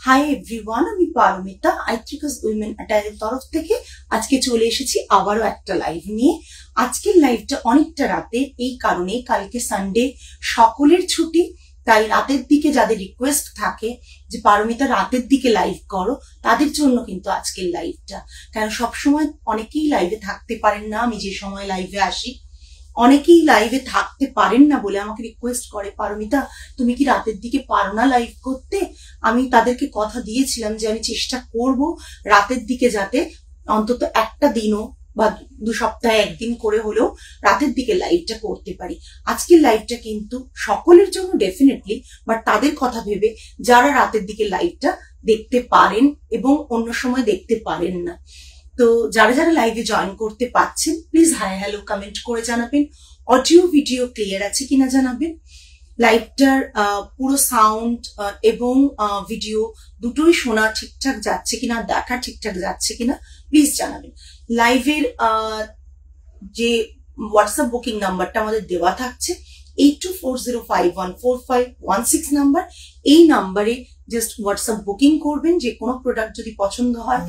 Hi everyone, আমি Paromita আইট্রিকাস women অ্যাটায়ারের তরফ থেকে আজকে চলে এসেছি আবারও একটা লাইভ নিয়ে। আজকের লাইভটা অনেকটা রাতে, এই কারণে কালকে সানডে, সকলের ছুটি, তাই রাতের দিকে যাদের রিকোয়েস্ট থাকে যে পারমিতা রাতের দিকে লাইভ করো, তাদের জন্য কিন্তু আজকের লাইভটা। কারণ সবসময় অনেকেই লাইভে থাকতে পারেন না, আমি যে সময় লাইভে আসি অনেকেই লাইভে থাকতে পারেন না বলে আমাকে রিকোয়েস্ট করে, পারমিতা তুমি কি রাতের দিকে পারো না লাইভ করতে? আমি তাদেরকে কথা দিয়েছিলাম যে আমি চেষ্টা করব রাতের দিকে যাতে অন্তত একটা দিনও বা 2 সপ্তাহে একদিন করে হলেও রাতের দিকে লাইভটা করতে পারি। আজকের লাইভটা কিন্তু সকলের জন্য ডেফিনেটলি, বাট তাদের কথা ভেবে যারা রাতের দিকে লাইভটা দেখতে পারেন এবং অন্য সময় দেখতে পারেন না। তো যারা যারা লাইভে জয়েন করতে পারছেন প্লিজ হাই হ্যালো কমেন্ট করে জানাবেন, অডিও ভিডিও ক্লিয়ার আছে কিনা জানাবেন, লাইভটার পুরো সাউন্ড এবং ভিডিও দুটোই শোনা ঠিকঠাক যাচ্ছে কিনা, দেখা ঠিকঠাক যাচ্ছে কিনা প্লিজ জানাবেন। লাইভের যে হোয়াটসঅ্যাপ বুকিং নাম্বারটা আমাদের দেওয়া থাকছে 8240514516 নাম্বার, এই নাম্বারে জাস্ট হোয়াটসঅ্যাপ বুকিং করবেন যে কোনো প্রোডাক্ট যদি পছন্দ হয়।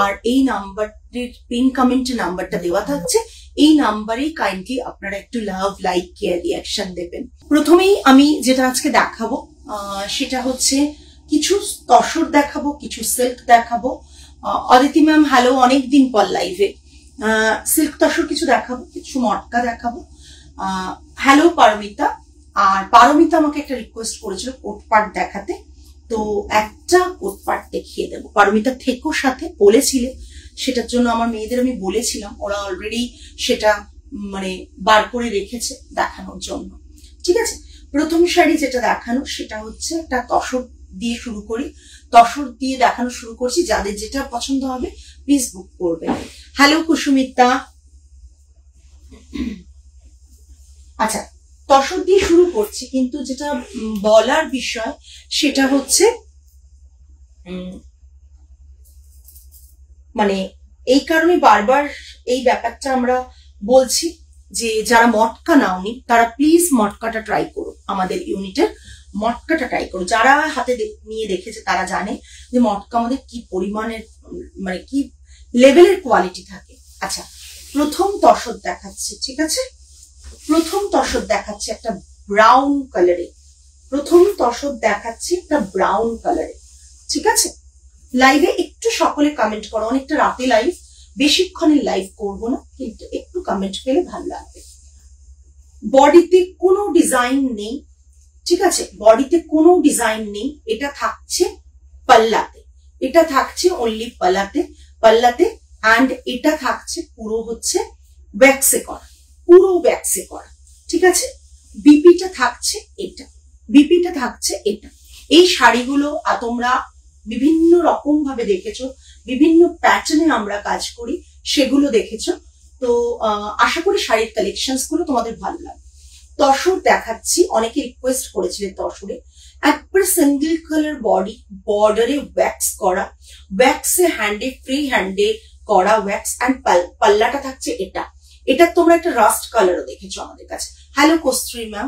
আর এই নাম্বারের পিন কমেন্টে নাম্বারটা দেওয়া থাকছে, এই নাম্বারেই কাইন্ডলি আপনারা একটু লাভ, লাইক, কেয়ার, রিয়াকশন দেবেন। প্রথমেই আমি যেটা আজকে দেখাবো সেটা হচ্ছে কিছু তসর দেখাবো, কিছু সিল্ক দেখাবো। অদিতি ম্যাম হ্যালো, অনেকদিন পর লাইভে। সিল্ক তসর কিছু দেখাবো, কিছু মটকা দেখাবো। হ্যালো পারমিতা। আর পারমিতা আমাকে একটা রিকোয়েস্ট করেছিল কোটপাট দেখাতে, তো একটা কোটপাট দেখিয়ে দেবো। পারমিতা থেকো সাথে বলেছিলে, সেটার জন্য আমার মেয়েদের আমি বলেছিলাম, ওরা অলরেডি সেটা মানে বার করে রেখেছে দেখানোর জন্য। ঠিক আছে, প্রথম শাড়ি যেটা দেখানো সেটা হচ্ছে একটা তসর দিয়ে শুরু করি। তসর দিয়ে দেখানো শুরু করছি, যাদের যেটা পছন্দ হবে প্লিজ বুক করবেন। হ্যালো কুসুমিতা। আচ্ছা, তসর দিয়ে শুরু করছি, কিন্তু যেটা বলার বিষয় সেটা হচ্ছে মানে এই কারণে বারবার এই ব্যাপারটা আমরা বলছি যে যারা মটকা নাওনি তারা প্লিজ মটকাটা ট্রাই করো, আমাদের ইউনিটের মটকাটা ট্রাই করো। যারা হাতে নিয়ে দেখেছে তারা জানে যে মটকা আমাদের কি পরিমাণের মানে কি লেভেলের কোয়ালিটি থাকে। আচ্ছা, প্রথম তসর দেখাচ্ছি, ঠিক আছে? প্রথম তসর দেখাচ্ছি একটা ব্রাউন কালারে। প্রথম তসর দেখাচ্ছি একটা ব্রাউন কালারে, ঠিক আছে? লাইভে একটু সকলে কমেন্ট করো, অনেকটা রাতে লাইভ, বেশিক্ষণের লাইভ করবো না, কিন্তু একটু কমেন্ট পেলে ভালো লাগবে। বডিতে কোনো ডিজাইন নেই, ঠিক আছে? বডিতে কোনো ডিজাইন নেই, এটা থাকছে পাল্লাতে, এটা থাকছে অনলি পাল্লাতে, পাল্লাতে। অ্যান্ড এটা থাকছে পুরো হচ্ছে ওয়্যাক্সে করা, পুরো ওয়্যাক্সে করা, ঠিক আছে? বিপিটা থাকছে এটা, বিপিটা থাকছে এটা। এই শাড়িগুলো তোমরা বিভিন্ন রকম ভাবে দেখেছো, বিভিন্ন প্যাটার্নে আমরা কাজ করি, সেগুলো দেখেছো। তো আশা করি শাড়ির কালেকশনস গুলো তোমাদের ভালো লাগবে। তসর দেখাচ্ছি, অনেকে রিকোয়েস্ট করেছিলেন তসরে। একবার সিঙ্গেল কালার বডি, বর্ডারে ওয়্যাক্স করা, ওয়্যাক্সে হ্যান্ডে, ফ্রি হ্যান্ডে করা ওয়্যাক্স। অ্যান্ড পাল্লাটা থাকছে এটা। এটা তোমরা একটা রাস্ট কালারও দেখেছো আমাদের কাছে। হ্যালো কস্ত্রী ম্যাম,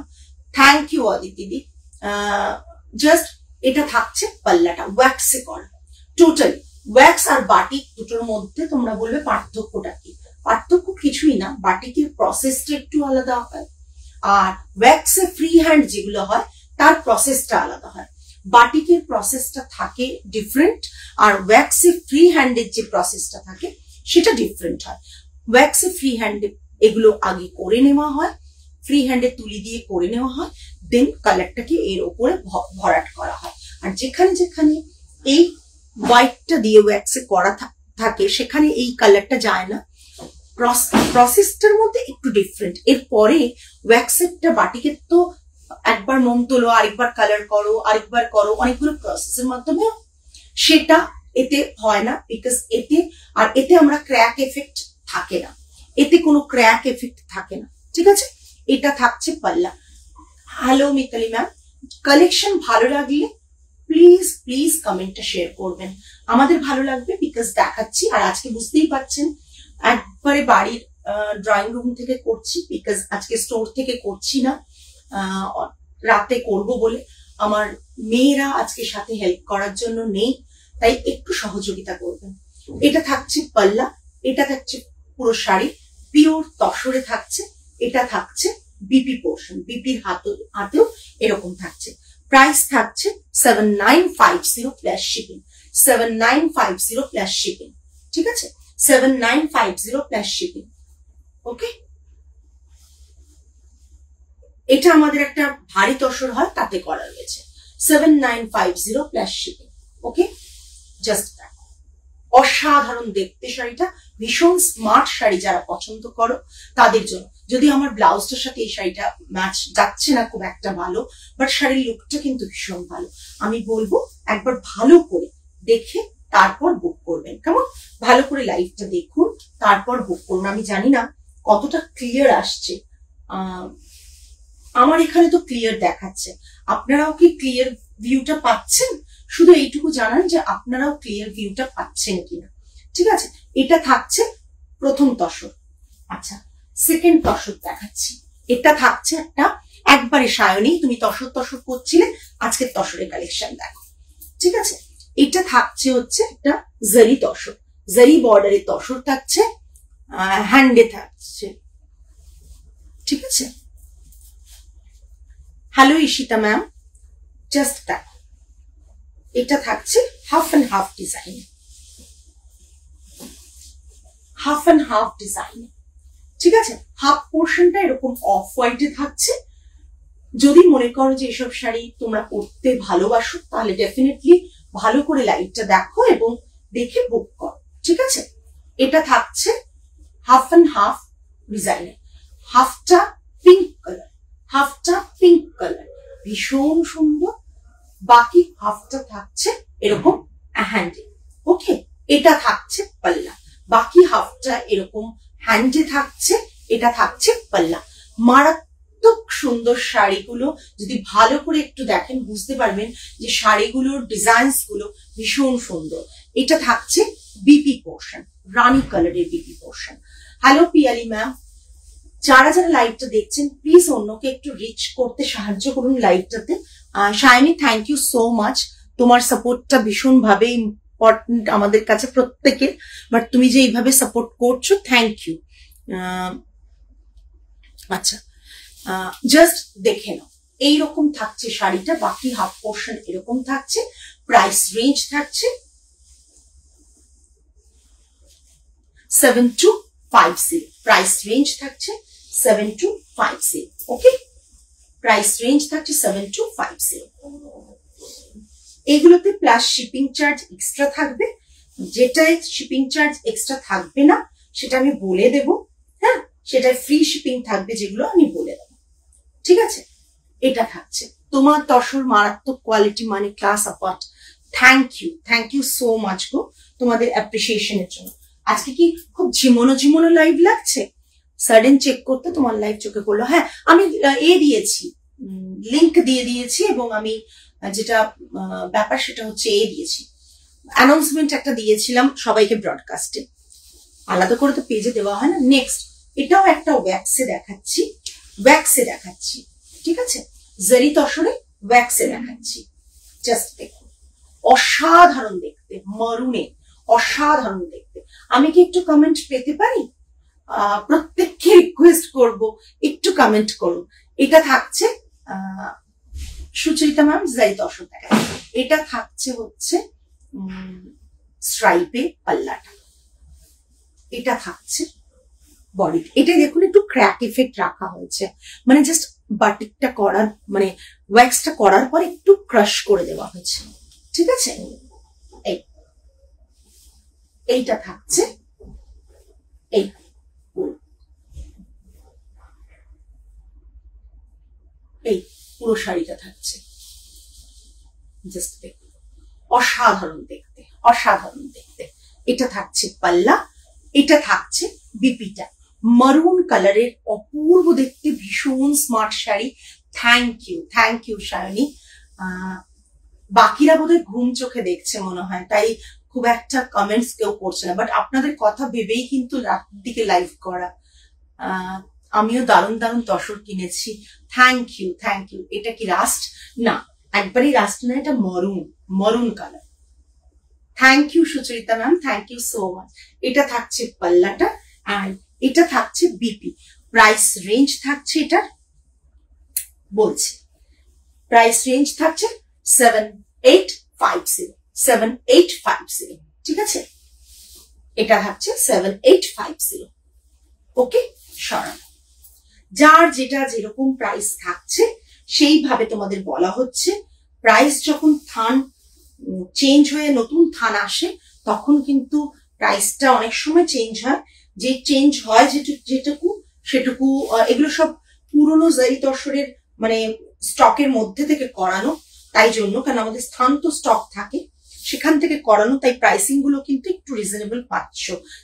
থ্যাংক ইউ অদিতিদি। জাস্ট এটা থাকছে পাল্লাটা ওয়্যাক্সে করা, টোটাল ওয়্যাক্স আর বাটিক দুটোর মধ্যে তোমরা বলবে পার্থক্যটা কি? পার্থক্য কিছুই না, বাটিকের প্রসেসটা একটু আলাদা হয়, আর ওয়্যাক্সে ফ্রি হ্যান্ড যেগুলো হয় তার প্রসেসটা আলাদা হয়। বাটিকের প্রসেসটা থাকে ডিফারেন্ট, আর ওয়্যাক্সে ফ্রি হ্যান্ডের যে প্রসেসটা থাকে সেটা ডিফারেন্ট হয়। ওয়্যাক্সে ফ্রি হ্যান্ডে এগুলো আগে করে নেওয়া হয়, ফ্রি হ্যান্ডে তুলি দিয়ে করে নেওয়া হয়, দেন কালারটাকে এর ওপরে ভরাট করা হয়। আর যেখানে যেখানে এই হোয়াইটটা দিয়ে ওয়্যাক্সে করা থাকে সেখানে এই কালারটা যায় না, প্রসেসটার মধ্যে একটু ডিফারেন্ট। এরপরে ওয়্যাক্সেরটা বাটিকের তো একবার মোম তোলো, আরেকবার কালার করো, আরেকবার করো, অনেকগুলো প্রসেসের মাধ্যমে, সেটা এতে হয় না। বিকজ এতে আর এতে আমরা ক্র্যাক এফেক্ট থাকে না, এতে কোনো ক্র্যাক এফেক্ট থাকে না, ঠিক আছে? এটা থাকছে পাল্লা। হ্যালো মিতালি ম্যাম, কালেকশন ভালো লাগলে প্লিজ প্লিজ কমেন্টটা শেয়ার করবেন, আমাদের ভালো লাগবে বিকজ দেখাচ্ছি। আর আজকে বুঝতেই পারছেন একবারে বাড়ির ড্রয়িং রুম থেকে করছি, বিকজ আজকে স্টোর থেকে করছি না, রাতে করব বলে। আমার মেয়েরা আজকে সাথে হেল্প করার জন্য নেই, তাই একটু সহযোগিতা করবেন। এটা থাকছে পাল্লা, এটা থাকছে পুরো শাড়ি পিওর তসরে থাকছে, এটা থাকছে বিপি পোর্শন, বিপির হাতেও এরকম থাকছে। প্রাইস থাকছে 7950 প্লাস শিপিং, 7950 প্লাস শিপিং, ঠিক আছে, 7950 প্লাস শিপিং। ওকে, এটা আমাদের একটা ভারী তসর হয় তাতে করা রয়েছে, 7950 প্লাস শিপিং। ওকে, জাস্ট অসাধারণ দেখতে শাড়িটা, ভীষণ স্মার্ট শাড়ি, যারা পছন্দ করো তাদের জন্য। যদি আমার ব্লাউজটার সাথে এই শাড়িটা ম্যাচ যাচ্ছে না খুব একটা ভালো, বাট শাড়ির লুকটা কিন্তু ভীষণ ভালো। আমি বলবো একবার ভালো করে দেখে তারপর বুক করবেন, কেমন? ভালো করে লাইভটা দেখুন, তারপর বুক করুন। আমি জানি না কতটা ক্লিয়ার আসছে, আমার এখানে তো ক্লিয়ার দেখাচ্ছে, আপনারাও কি ক্লিয়ার ভিউটা পাচ্ছেন? শুধু এইটুকু জানান যে আপনারাও ক্লিয়ার ভিউটা পাচ্ছেন কিনা, ঠিক আছে? এটা থাকছে প্রথম তসর। আচ্ছা, সেকেন্ড তসর দেখাচ্ছি। এটা থাকছে একটা একবারে সায়নী, তুমি তসর তসর করছিলে, আজকের তসরের কালেকশন দেখো, ঠিক আছে? এটা থাকছে হচ্ছে একটা জারি তসর, জারি বর্ডারের তসর থাকছে, হ্যান্ডে থাকছে, ঠিক আছে? Hello Ishita ma'am, just that. এটা থাকছে half and half design, half and half design, ঠিক আছে? হাফ পোর্শনটা এরকম অফ হোয়াইটে থাকছে। যদি মনে করো যে এসব শাড়ি তোমরা পরতে ভালোবাসো, তাহলে ডেফিনেটলি ভালো করে লাইভটা দেখো এবং দেখে বুক করো, ঠিক আছে? এটা থাকছে হাফ অ্যান্ড হাফ ডিজাইনে, হাফটা পিঙ্ক কালার, হাফটা পিঙ্ক কালার, ভীষণ সুন্দর। বাকি হাফটা থাকছে এরকম হ্যান্ডে। ওকে, এটা থাকছে পাল্লা, বাকি হাফটা এরকম হ্যান্ডে থাকছে, এটা থাকছে পাল্লা। মারাত্মক সুন্দর শাড়িগুলো যদি ভালো করে একটু দেখেন বুঝতে পারবেন যে শাড়িগুলোর ডিজাইনস গুলো ভীষণ সুন্দর। এটা থাকছে বিপি পোর্শন, রানী কালারের BP portion. Hello Piyali ma'am, যারা যারা লাইভটা দেখছেন প্লিজ অন্যকে একটু রিচ করতে সাহায্য করুন লাইভটাতে। Shiny, thank you so much, তোমার সাপোর্টটা ভীষণ ভাবে ইম্পর্টেন্ট আমাদের কাছে প্রত্যেকের, বাট তুমি যে এইভাবে সাপোর্ট করছো, থ্যাংক ইউ। আচ্ছা, জাস্ট দেখে নাও, এইরকম থাকছে শাড়িটা, বাকি হাফ পোর্শন এরকম থাকছে। প্রাইস রেঞ্জ থাকছে 7250, প্রাইস রেঞ্জ থাকছে 7250। ওকে, প্রাইস রেঞ্জ থাকছে 7250। এগুলোতে প্লাস শিপিং চার্জ এক্সট্রা থাকবে, যেটাই শিপিং চার্জ এক্সট্রা থাকবে না সেটা আমি বলে দেব। হ্যাঁ, সেটা ফ্রি শিপিং থাকবে, যেগুলো আমি বলে দেবো, ঠিক আছে? এটা থাকছে তোমার তসর, মারাত্মক কোয়ালিটি, মানে class apart. Thank you so much গো তোমাদের অ্যাপ্রিসিয়েশনের জন্য। আজকে কি খুব ঝিমোনো ঝিমোনো লাইভ লাগছে? সাডেন চেক করতে তোমার লাইভ চোখে পড়লো। হ্যাঁ, আমি দিয়েছি, লিংক দিয়ে দিয়েছি, এবং আমি যেটা ব্যাপার সেটা হচ্ছে দিয়েছি, অ্যানাউন্সমেন্ট একটা দিয়েছিলাম সবাইকে ব্রডকাস্টে, আলাদা করে তো পেজে দেওয়া হয় না। নেক্সট, এটাও একটা ওয়্যাক্সে দেখাচ্ছি, ঠিক আছে? জারি তসরে ওয়্যাক্সে দেখাচ্ছি, জাস্ট দেখুন, অসাধারণ দেখতে, মারুনে অসাধারণ দেখতে। আমি কি একটু কমেন্ট পেতে পারি? প্রত্যেককে রিকোয়েস্ট করব একটু কমেন্ট করুন। এটা থাকছে সুচরিতা ম্যাম জারি তসর দেখা, এটা থাকছে হচ্ছে স্ট্রাইপে পাল্লাটা, এটা থাকছে বডি। এটা দেখুন একটু ক্র্যাক এফেক্ট রাখা হয়েছে, মানে জাস্ট বাটিকটা করার, মানে ওয়্যাক্সটা করার পর একটু ক্রাশ করে দেওয়া হয়েছে, ঠিক আছে? এইটা থাকছে এই পুরো শাড়িটা থাকছে, জাস্ট দেখুন, অসাধারণ দেখতে, অসাধারণ দেখতে। এটা থাকছে পাল্লা, এটা থাকছে বিপিটা, মারুন কালারের, অপূর্ব দেখতে, ভীষণ smart sari. Thank you Shiny. বাকিরা বোধহয় ঘুম চোখে দেখছে মনে হয়, তাই খুব একটা কমেন্টস কেউ করছে না, বাট আপনাদের কথা ভেবেই কিন্তু রাতের দিকে লাইভ করা। আমিও দারুণ দারুণ তসর কিনেছি, থ্যাংক ইউ। এটা কি রাস্ট? না, একবারই লাস্ট না, এটা maroon colour. Thank you Sucharita ma'am, thank you so much. এটা থাকছে পাল্লাটা, অ্যান্ড এটা থাকছে বিপি। প্রাইস রেঞ্জ থাকছে এটার, বলছি প্রাইস রেঞ্জ থাকছে 7850, ঠিক আছে? এটা থাকছে 7850। ওকে, সরান। যার যেটা যেরকম প্রাইস থাকছে সেইভাবে তোমাদের বলা হচ্ছে। প্রাইস যখন থান চেঞ্জ হয়ে নতুন থান আসে তখন কিন্তু প্রাইসটা অনেক সময় চেঞ্জ হয়। যে চেঞ্জ হয় যেটুকু সেটুকু, এগুলো সব পুরনো জারি তসরের মানে স্টকের মধ্যে থেকে করানো, তাই জন্য কারণ আমাদের স্থান তো স্টক থাকে সেখান থেকে করানো, তাই প্রাইসিং গুলো কিন্তু একটু রিজনেবল পাচ্ছ।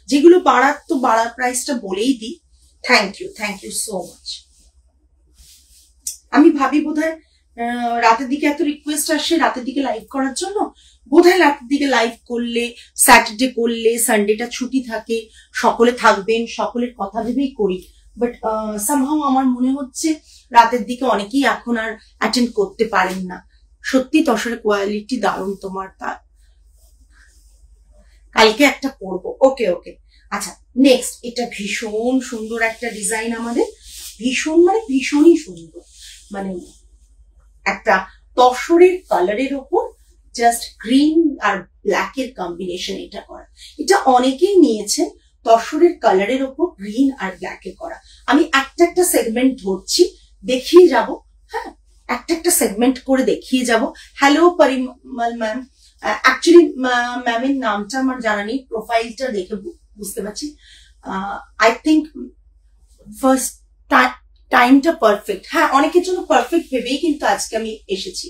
যেগুলো বাড়ার তো বাড়ার প্রাইসটা বলেই দিই। Thank you so much. আমি ভাবি বোধহয় রাতের দিকে এত রিকোয়েস্ট আসে রাতের দিকে লাইভ করার জন্য, বোধহয় রাতের দিকে লাইভ করলে, স্যাটারডে করলে, সানডেটা ছুটি থাকে, সকলে থাকবেন, সকলের কথা ভেবেই করি। বাট সামহাও আমার মনে হচ্ছে রাতের দিকে অনেকেই এখন আর অ্যাটেন্ড করতে পারেন না। সত্যি তসরের কোয়ালিটি দারুণ তোমার। তা কালকে একটা পরবো। ওকে, আচ্ছা নেক্সট। এটা ভীষণ সুন্দর একটা ডিজাইন, আমাদের ভীষণই সুন্দর, মানে একটা তসরের কালারের ওপর জাস্ট গ্রিন আর ব্ল্যাকের কম্বিনেশন এটা করা। এটা অনেকেই নিয়েছে, তসরের কালারের ওপর গ্রিন আর ব্ল্যাকে করা। আমি একটা সেগমেন্ট ধরছি, দেখিয়ে যাব। হ্যাঁ, একটা সেগমেন্ট করে দেখিয়ে যাব। হ্যালো পরিমল ম্যাম, অ্যাকচুয়ালি ম্যামের নামটা আমার জানা নেই, প্রোফাইলটা দেখে বুঝতে পারছি। আই থিঙ্ক ফার্স্ট टाइमটা परफेक्ट। हाँ, অনেকের জন্য परफेक्ट ভেবেই কিন্তু আজকে আমি এসেছি।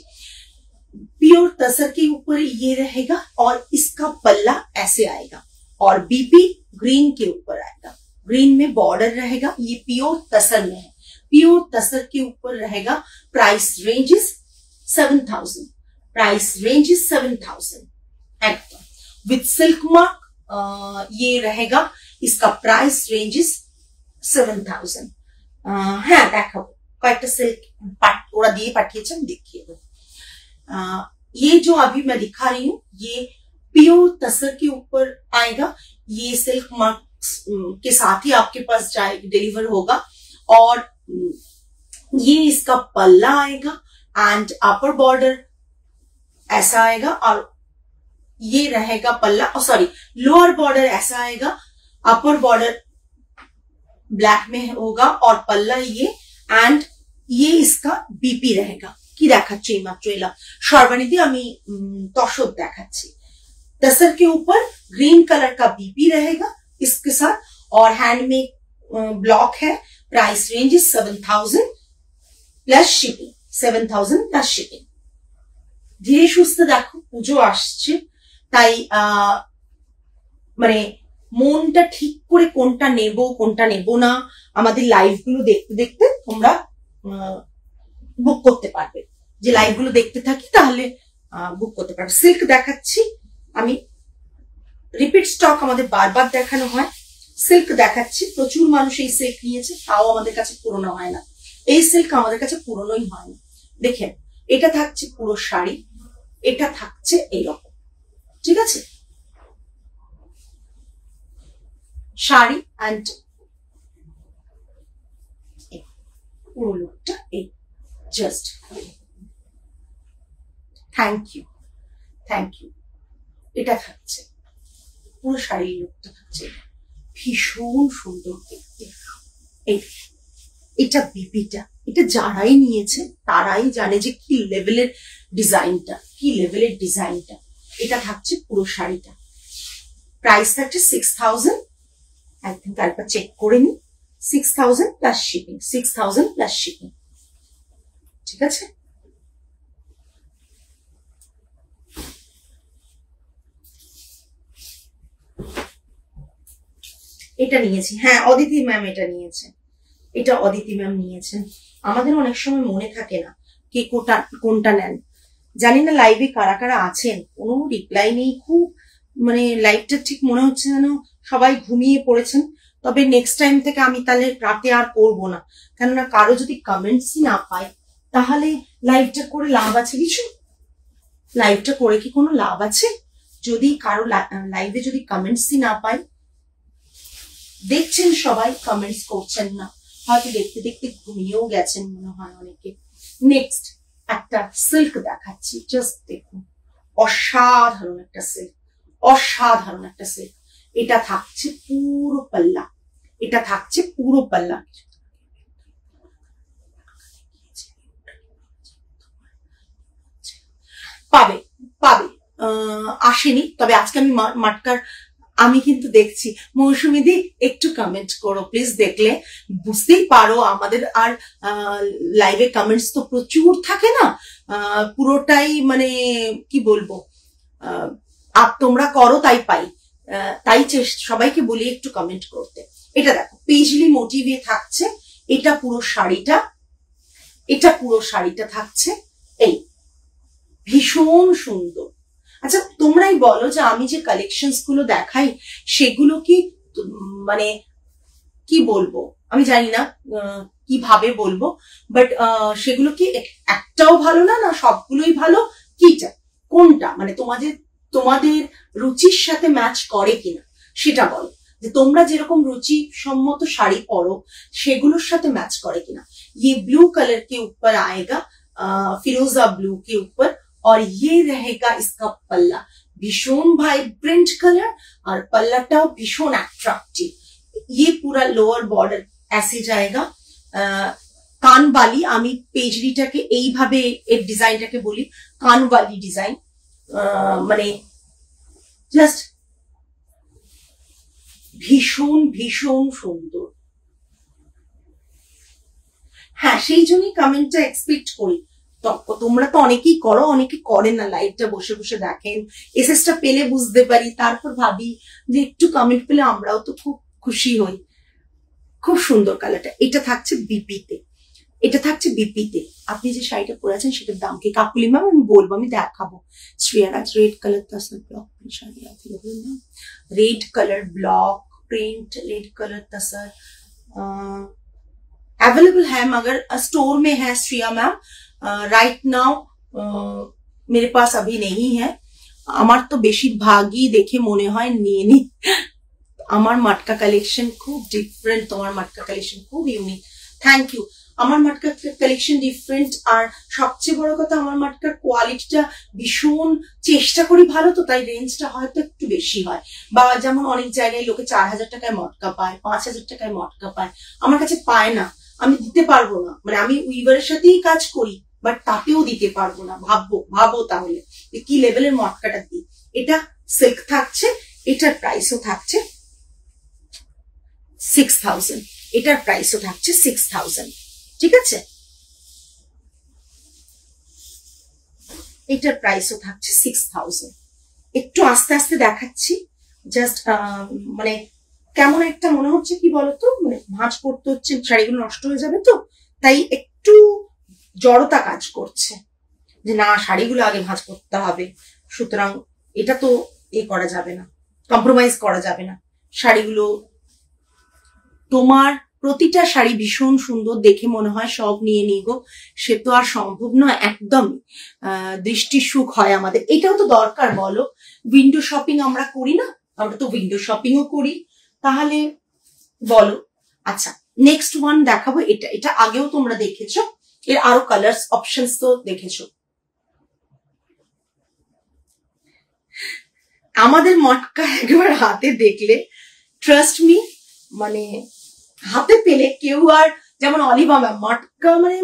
प्योर तसर के ऊपर ये रहेगा और इसका पल्ला ऐसे आएगा और बीपी ग्रीन के ऊपर आएगा, ग्रीन में बॉर्डर रहेगा। ये प्योर तसर में है, प्योर तसर के ऊपर रहेगा। प्राइस रेंजेस 7000, प्राइस रेंजेस 7000 एकदम विद सिल्क मार्क। ये रहेगा, इसका प्राइस रेंजेस 7000। হ্যাঁ দেখাবো, কয়েকটা সিল্ক ওরা দিয়ে পাঠিয়েছেন, দেখিয়ে দেবো। ये जो अभी मैं दिखा रही हूँ ये प्योर तसर के ऊपर आएगा। ये सिल्क मार्क के साथ ही आपके पास डिलीवर होगा और ये इसका पल्ला आएगा एंड अपर बॉर्डर ऐसा आएगा और ये रहेगा पल्ला, सॉरी लोअर बॉर्डर ऐसा आएगा, अपर बॉर्डर ब्लैक में होगा और पल्ला ये एंड ये इसका बीपी रहेगा। কি দেখাচ্ছি এইমাত্র এলাম সর্বানিধি, আমি তসর দেখাচ্ছি। तसर के ऊपर ग्रीन कलर का बीपी रहेगा इसके साथ और हैंड में ब्लॉक है। Price range is 7000 plus shipping, 7000 plus shipping. ধীরে সুস্থে দেখো, পুজো আসছে, তাই মানে মনটা ঠিক করে কোনটা নেব কোনটা নেব না, আমাদের লাইভ গুলো দেখতে দেখতে তোমরা বুক করতে পারবে। যে লাইভ গুলো দেখতে থাকি তাহলে বুক করতে পারবে। সিল্ক দেখাচ্ছি আমি, রিপিট স্টক আমাদের বারবার দেখানো হয়। সিল্ক দেখাচ্ছি, প্রচুর মানুষ এই সিল্ক নিয়েছে, তাও আমাদের কাছে পুরনো হয় না। এই সিল্ক আমাদের কাছে পুরনোই হয় না। দেখেন, এটা থাকছে পুরো শাড়ি, এটা থাকছে এইরকম, ঠিক আছে? শাড়ি অ্যান্ড পুরো লুকটা এই জাস্ট। Thank you. এটা থাকছে পুরো শাড়ির লুকটা থাকছে, ভীষণ সুন্দর দেখতে। এটা বিপিটা, এটা যারাই নিয়েছে তারাই জানে যে কি লেভেলের ডিজাইনটা, এটা থাকছে পুরো শাড়িটা। প্রাইস থাকছে 6000। আই থিঙ্ক আরেকবার চেক করে নি, 6000 প্লাস শিপিং, 6000 প্লাস শিপিং, ঠিক আছে? এটা নিয়েছি, হ্যাঁ অদিতি ম্যাম এটা নিয়েছে, এটা অদিতি ম্যাম নিয়েছেন। আমাদের অনেক সময় মনে থাকে না কে কোনটা নেন। জানি না লাইভে কারা কারা আছেন, কোনো রিপ্লাই নেই, খুব মানে লাইভটা ঠিক মনে হচ্ছে যেন সবাই ঘুমিয়ে পড়েছেন। তবে নেক্সট টাইম থেকে আমি তাহলে রাতে আর করবো না, কেননা কারো যদি কমেন্টসই না পাই তাহলে লাইভটা করে লাভ আছে কিছু? লাইভটা করে কি কোনো লাভ আছে? যদি কারো লাইভে যদি কমেন্টসই না পাই, দেখছেন সবাই কমেন্টস করছেন না, হয়তো দেখতে দেখতে ঘুমিয়েও গেছেন মনে হয় অনেকে। নেক্সট একটা সিল্ক দেখাচ্ছি, জাস্ট দেখুন, অসাধারণ একটা সিল্ক, অসাধারণ একটা সিল্ক। এটা থাকছে পুরো পাল্লা, এটা থাকছে পুরো পাল্লা। পাবে পাবে আসেনি, তবে আজকে আমি মাটকার আমি কিন্তু দেখছি। মৌসুমী দি একটু কমেন্ট করো প্লিজ, দেখলে বুঝতেই পারো আমাদের আর লাইভে কমেন্টস তো প্রচুর থাকে না, পুরোটাই মানে কি বলবো, তোমরা করো তাই পাই, তাই সবাইকে বলি একটু কমেন্ট করতে। এটা দেখো পেজলি মোটিভে থাকছে, এটা পুরো শাড়িটা, এটা পুরো শাড়িটা থাকছে এই, ভীষণ সুন্দর। আচ্ছা তোমরাই বলো যে আমি যে কালেকশনস গুলো দেখাই সেগুলো কি মানে কি বলবো, আমি জানি না কিভাবে বলবো, বাট সেগুলো কি একটাও ভালো না, না সবগুলোই ভালো, কিটা কোনটা মানে তোমাদের রুচির সাথে ম্যাচ করে কিনা সেটা বলো, যে তোমরা যেরকম রুচি সম্মত শাড়ি পরো সেগুলোর সাথে ম্যাচ করে কিনা। ये ब्लू कलर के ऊपर आएगा, फिरोजा ब्लू के ऊपर, और ये रहेगा इसका पल्ला, भीषण वाइब्रेंट कलर और पल्लाटाও भीषण अट्रैक्टिव। ये पूरा लोअर बॉर्डर ऐसे जाएगा, কানবালি, আমি পেজরিটাকে এইভাবে এর ডিজাইনটাকে বলি কানবালি ডিজাইন, মানে জাস্ট ভীষণ ভীষণ সুন্দর। হ্যাঁ সেই জন্যই কমেন্টটা এক্সপেক্ট করি, তোমরা তো অনেকেই করো, অনেকে করেন না, লাইভটা বসে বসে দেখেন, এসএসটা পেলে বুঝতে পারি, তারপর ভাবি যে একটু কমেন্ট পেলে আমরাও তো খুব খুশি হই। খুব সুন্দর কালারটা, এটা থাকছে বিপিতে, এটা থাকছে বিপিতে। আপনি যে শাড়িটা পরে আছেন সেটার দাম কি কাকুলি ম্যাম? আমি বলবো, আমি দেখাবো। Shreyaraj red colour tussar block print sari available है, red colour block print red colour tussar available है, मगर स्टोर में है श्रेया मैम, राइट नाउ मेरे पास अभी नहीं है। আমার তো বেশিরভাগই দেখে মনে হয় নিয়ে নি, আমার মাটকা কালেকশন খুব ডিফারেন্ট, তোমার মাটকা কালেকশন খুব ইউনিক। Thank you. আমার মাটকার কালেকশন ডিফারেন্ট, আর সবচেয়ে বড় কথা আমার মাটকার কোয়ালিটিটা ভীষণ চেষ্টা করি ভালো, তো তাই রেঞ্জটা হয়তো একটু বেশি হয়। বা যেমন অনেক জায়গায় লোকে 4000 টাকায় মটকা পায়, 5000 টাকায় মটকা পায়, আমার কাছে পায় না, আমি দিতে পারবো না, মানে আমি উইভারের সাথেই কাজ করি বাট তাতেও দিতে পারবো না। ভাবো তাহলে কি লেভেলের মটকাটা দিই। এটা সিল্ক থাকছে, এটার প্রাইসও থাকছে 6000, এটার প্রাইসও থাকছে 6000, ঠিক আছে, এটার প্রাইসও থাকছে 6000। একটু আস্তে আস্তে দেখাচ্ছি, জাস্ট মানে কেমন একটা মনে হচ্ছে কি বলতো, মানে ভাঁজ করতে হচ্ছে, শাড়িগুলো নষ্ট হয়ে যাবে তো, তাই একটু জড়তা কাজ করছে যে না শাড়িগুলো আগে ভাঁজ করতে হবে, সুতরাং এটা তো করা যাবে না, কম্প্রোমাইজ করা যাবে না। শাড়িগুলো তোমার প্রতিটা শাড়ি ভীষণ সুন্দর, দেখে মনে হয় সব নিয়ে নিগো, সে তো আর সম্ভব নয়, একদম দৃষ্টি সুখ হয় আমাদের, এটাও তো দরকার বলো। উইন্ডো শপিং আমরা করি না, আমরা তো উইন্ডো শপিংও করি, তাহলে বলো। আচ্ছা নেক্সট ওয়ান দেখাবো, এটা আগেও তোমরা দেখেছো, এর আরো কালার্স অপশনস তো দেখেছো। আমাদের মটকা একবার হাতে দেখলে ট্রাস্ট মি, মানে হাতে পেলে কেউ আর, যেমন অলিভা ম্যাম মটকা মানে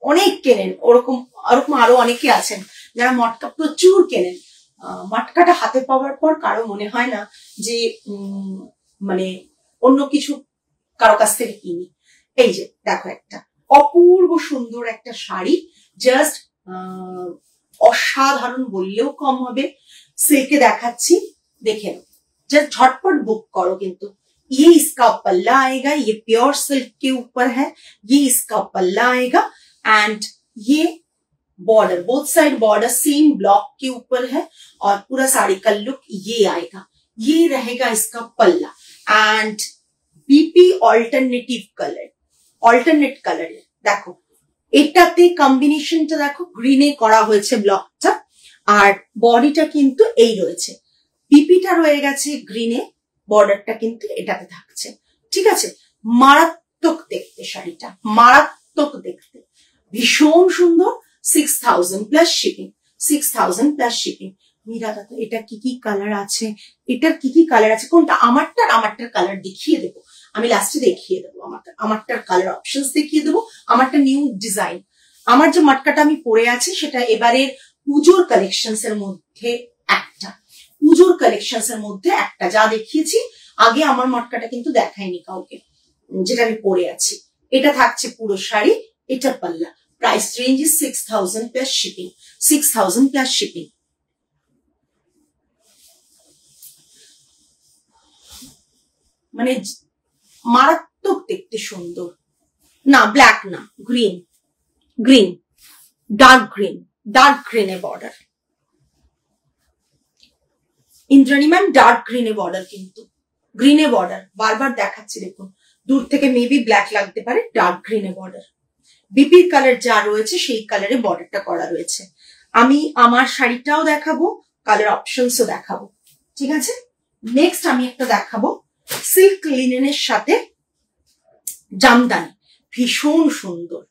অনেক কেনেন, ওরকম আরো অনেকে আছেন যারা মটকা প্রচুর কেনেন, মটকাটা হাতে পাওয়ার পর কারো মনে হয় না যে মানে অন্য কিছু কারো কাছ থেকে কিনি। এই যে দেখো একটা অপূর্ব সুন্দর একটা শাড়ি, জাস্ট অসাধারণ বললেও কম হবে, সিল্কে দেখাচ্ছি, দেখে নাও, জাস্ট ঝটপট बुक करो। কিন্তু ये इसका पल्ला आएगा, ये प्योर सिल्क के ऊपर है, ये इसका पल्ला आएगा, एंड ये border both side border same block के ऊपर है, और पूरा साड़ी का लुक ये आएगा, ये रहेगा इसका पल्ला। एंड बीपी ऑल्टरनेट कलर है, देखो এটাতে কম্বিনেশনটা দেখো গ্রিনে করা হয়েছে ব্লকটা, আর বডিটা কিন্তু এই রয়েছে, পিপিটা রয়ে গেছে গ্রিনে, বর্ডারটা কিন্তু এটাতে থাকছে। ঠিক আছে, মারাত্মক দেখতে শাড়িটা, মারাত্মক দেখতে, ভীষণ সুন্দর। 6000 plus shipping, 6000 plus shipping. Meera দাদা এটা কি কি কালার আছে, এটার কি কি কালার আছে, কোনটা? আমারটার কালার দেখিয়ে দেবো, আমি লাস্টে দেখিয়ে দেবো আমারটার কালার অপশনস দেখিয়ে দেবো। আমারটা নিউ ডিজাইন, আমার যে মটকাটা আমি পরে আছি সেটা এবারের পুজোর কালেকশনস এর মধ্যে একটা, পুজোর কালেকশনস এর মধ্যে একটা, যা দেখিয়েছি আগে আমার মটকাটা কিন্তু দেখাইনি কাউকে, যেটা আমি পরে আছি। এটা থাকছে পুরো শাড়ি, এটা পাল্লা, price range is 6000 plus shipping, 6000 plus shipping. মানে মারাত্মক দেখতে সুন্দর। না ব্ল্যাক না, green, green, dark green, dark গ্রিনে বর্ডার। ইন্দ্রাণী ম্যাম ডার্ক গ্রিনে বর্ডার, কিন্তু গ্রিনে বর্ডার বারবার দেখাচ্ছি, দেখুন দূর থেকে মেবি ব্ল্যাক লাগতে পারে, ডার্ক গ্রিনে বর্ডার। বিপির কালার যা রয়েছে সেই কালারে বর্ডারটা করা রয়েছে। আমি আমার শাড়িটাও দেখাবো, কালার অপশনসও দেখাবো। ঠিক আছে, নেক্সট আমি একটা দেখাবো সিল্ক লিনেনের সাথে জামদানি, ভীষণ সুন্দর।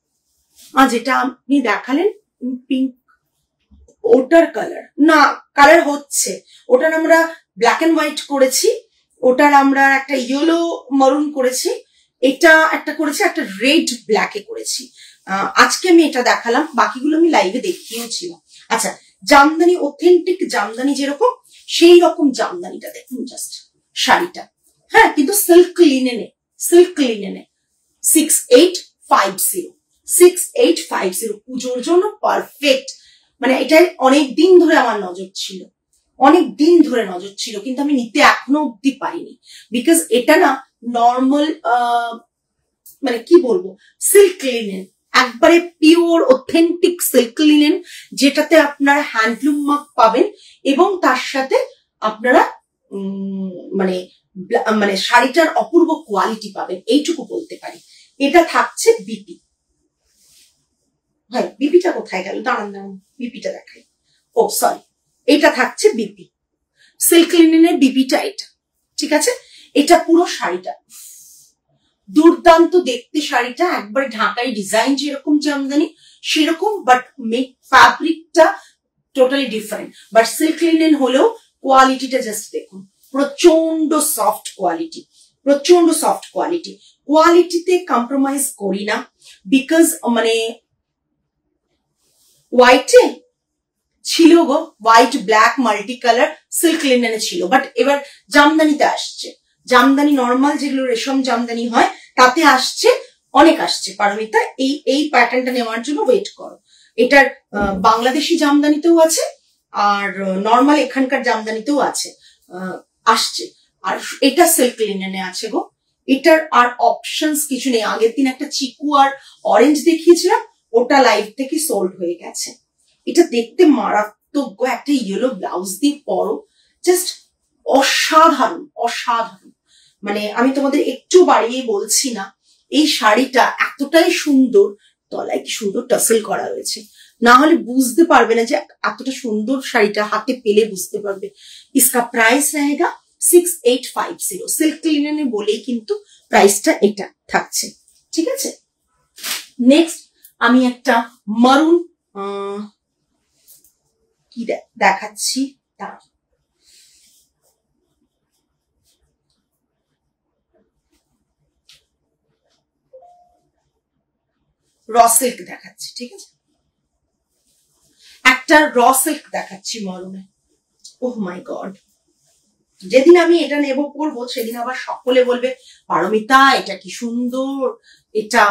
যেটা আপনি দেখালেন পিঙ্ক, ওটার কালার না, কালার হচ্ছে, ওটার আমরা ব্ল্যাক এন্ড হোয়াইট করেছি, ওটার আমরা একটা ইয়েলো মারুন করেছি, এটা একটা করেছি, একটা রেড ব্ল্যাকে করেছি। আজকে আমি এটা দেখালাম, বাকিগুলো আমি লাইভে দেখিয়েছিলাম। আচ্ছা, জামদানি, অথেন্টিক জামদানি যেরকম, সেই রকম জামদানিটা দেখুন জাস্ট শাড়িটা। হ্যাঁ, কিন্তু সিল্ক লিনেনে, সিল্ক লিনেনে 6850, 6850 পুজোর জন্য পারফেক্ট। মানে এটা অনেক দিন ধরে আমার নজর ছিল, অনেক দিন ধরে নজর ছিল, কিন্তু আমি নিতে এখনো অব্দি পারিনি, বিকজ এটা না নর্মাল মানে কি বলবো, সিল্ক লিনেন, একবারে পিওর অথেন্টিক সিল্ক লিনেন, যেটাতে আপনারা হ্যান্ডলুম মার্ক পাবেন এবং তার সাথে আপনারা মানে মানে শাড়িটার অপূর্ব কোয়ালিটি পাবেন, এইটুকু বলতে পারি। এটা থাকছে বিপি। হ্যাঁ, বিপিটা কোথায় গেল, দাঁড়ান দাঁড়ান, বিপিটা দেখাই। ও সরি, এটা থাকছে বিপি, সিল্ক লিনেনের বিপিটা এটা। ঠিক আছে, এটা পুরো শাড়িটা দুর্দান্ত দেখতে, শাড়িটা একবারে ঢাকাই ডিজাইন যেরকম জামদানি সেরকম, বাট মেক ফ্যাব্রিকটা totally different. But silk linen হলেও কোয়ালিটিটা জাস্ট দেখুন, প্রচন্ড সফট কোয়ালিটি, প্রচন্ড সফট কোয়ালিটি। কোয়ালিটিতে কম্প্রোমাইজ করি না, বিকজ মানে হোয়াইটে ছিল গো, white black multi colour silk লিনেনে ছিল, বাট এবার জামদানিতে আসছে, জামদানি নর্মাল যেগুলো রেশম জামদানি হয় তাতে আসছে, অনেক আসছে। পারমিতা এই প্যাটার্নটা নেওয়ার জন্য ওয়েট করো। এটার বাংলাদেশি জামদানিতেও আছে, আর নর্মাল এখানকার জামদানিতেও আছে, আসছে। আর এটা সিল্ক লিনেনে আছে গো, এটার আর অপশনস কিছু নেই। আগের দিন একটা চিকু আর অরেঞ্জ দেখিয়েছিলাম, ওটা লাইভ থেকে সোল্ড হয়ে গেছে। এটা দেখতে মারাত্মক গো, একটা ইয়েলো ব্লাউজ দিয়ে পরো, জাস্ট অসাধারণ, অসাধারণ। মানে আমি তোমাদের একটু বাড়িয়ে বলছি না, এই শাড়িটা এতটাই সুন্দর, তলায় কি সুন্দর টাসেল করা রয়েছে, না হলে বুঝতে পারবে না যে এতটা সুন্দর শাড়িটা হাতে পেলে বুঝতে পারবে। इसका प्राइस रहेगा 6850, সিল্ক লিনেনে বলেই কিন্তু প্রাইসটা এটা থাকছে। ঠিক আছে, নেক্সট আমি একটা মারুন কি দেখাচ্ছি, র সিল্ক দেখাচ্ছি। ঠিক আছে, একটা র সিল্ক দেখাচ্ছি মরুনে। ওহ মাই গড, যেদিন আমি এটা নেব পরবো সেদিন আবার সকলে বলবে পারমিতা এটা কি সুন্দর, এটা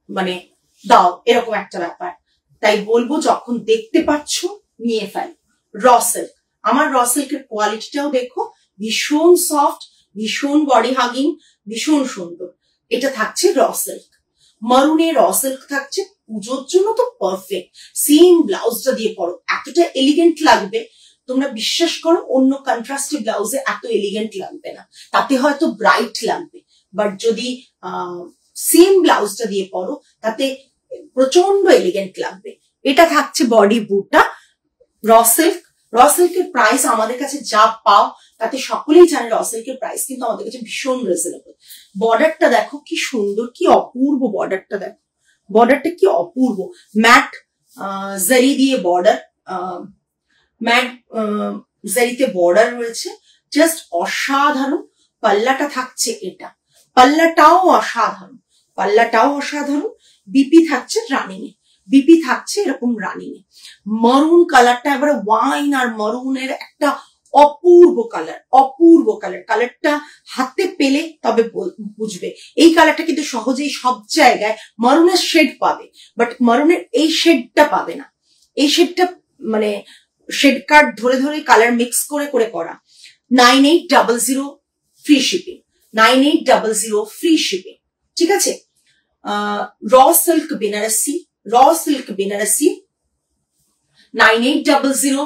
মানে দাও, এরকম একটা ব্যাপার। তাই বলবো যখন দেখতে পাচ্ছ নিয়ে ফেল। র সিল্ক, আমার র সিল্কের কোয়ালিটিটাও দেখো, ভীষণ সফট, ভীষণ বডি হাগিং, ভীষণ সুন্দর। এটা থাকছে র সিল্ক, মারুনে র সিল্ক থাকছে, পুজোর জন্য তো পারফেক্ট। সেম ব্লাউজটা দিয়ে পরো, এতটা এলিগেন্ট লাগবে, তোমরা বিশ্বাস করো অন্য কন্ট্রাস্টে ব্লাউজে এত এলিগেন্ট লাগবে না, তাতে হয়তো ব্রাইট লাগবে, বাট যদি সেম ব্লাউজটা দিয়ে পরো, তাতে প্রচন্ড এলিগেন্ট লাগবে। এটা থাকছে বডি বুটটা, র সিল্ক। র সিল্কের প্রাইস আমাদের কাছে যা পাও তাতে সকলেই জানে র সিল্কের প্রাইস কিন্তু আমাদের কাছে ভীষণ রিজনেবল। বর্ডারটা দেখো কি সুন্দর, কি অপূর্ব বর্ডারটা দেখো, বর্ডারটা কি অপূর্ব, ম্যাট জারি দিয়ে বর্ডার, ম্যাট জারিতে বর্ডার রয়েছে, জাস্ট অসাধারণ। পাল্লাটা থাকছে এটা, পাল্লাটাও অসাধারণ, পাল্লাটাও অসাধারণ। বিপি থাকছে রানিং এ, বিপি থাকছে এরকম রানিং এ। মারুন কালারটা এবারে ওয়াইন আর মারুনের একটা অপূর্ব কালার, অপূর্ব কালার। কালারটা হাতে পেলে তবে বুঝবে। এই কালারটা কিন্তু সহজেই সব জায়গায় মারুনের শেড পাবে, বাট মারুনের এই শেডটা পাবে না। এই শেডটা মানে শেড কার্ড ধরে ধরে কালার মিক্স করে করে করা। 9800 ফ্রি শিপিং, 9800 ফ্রি শিপিং, ঠিক আছে। র silk Banarasi, raw silk Banarasi 9800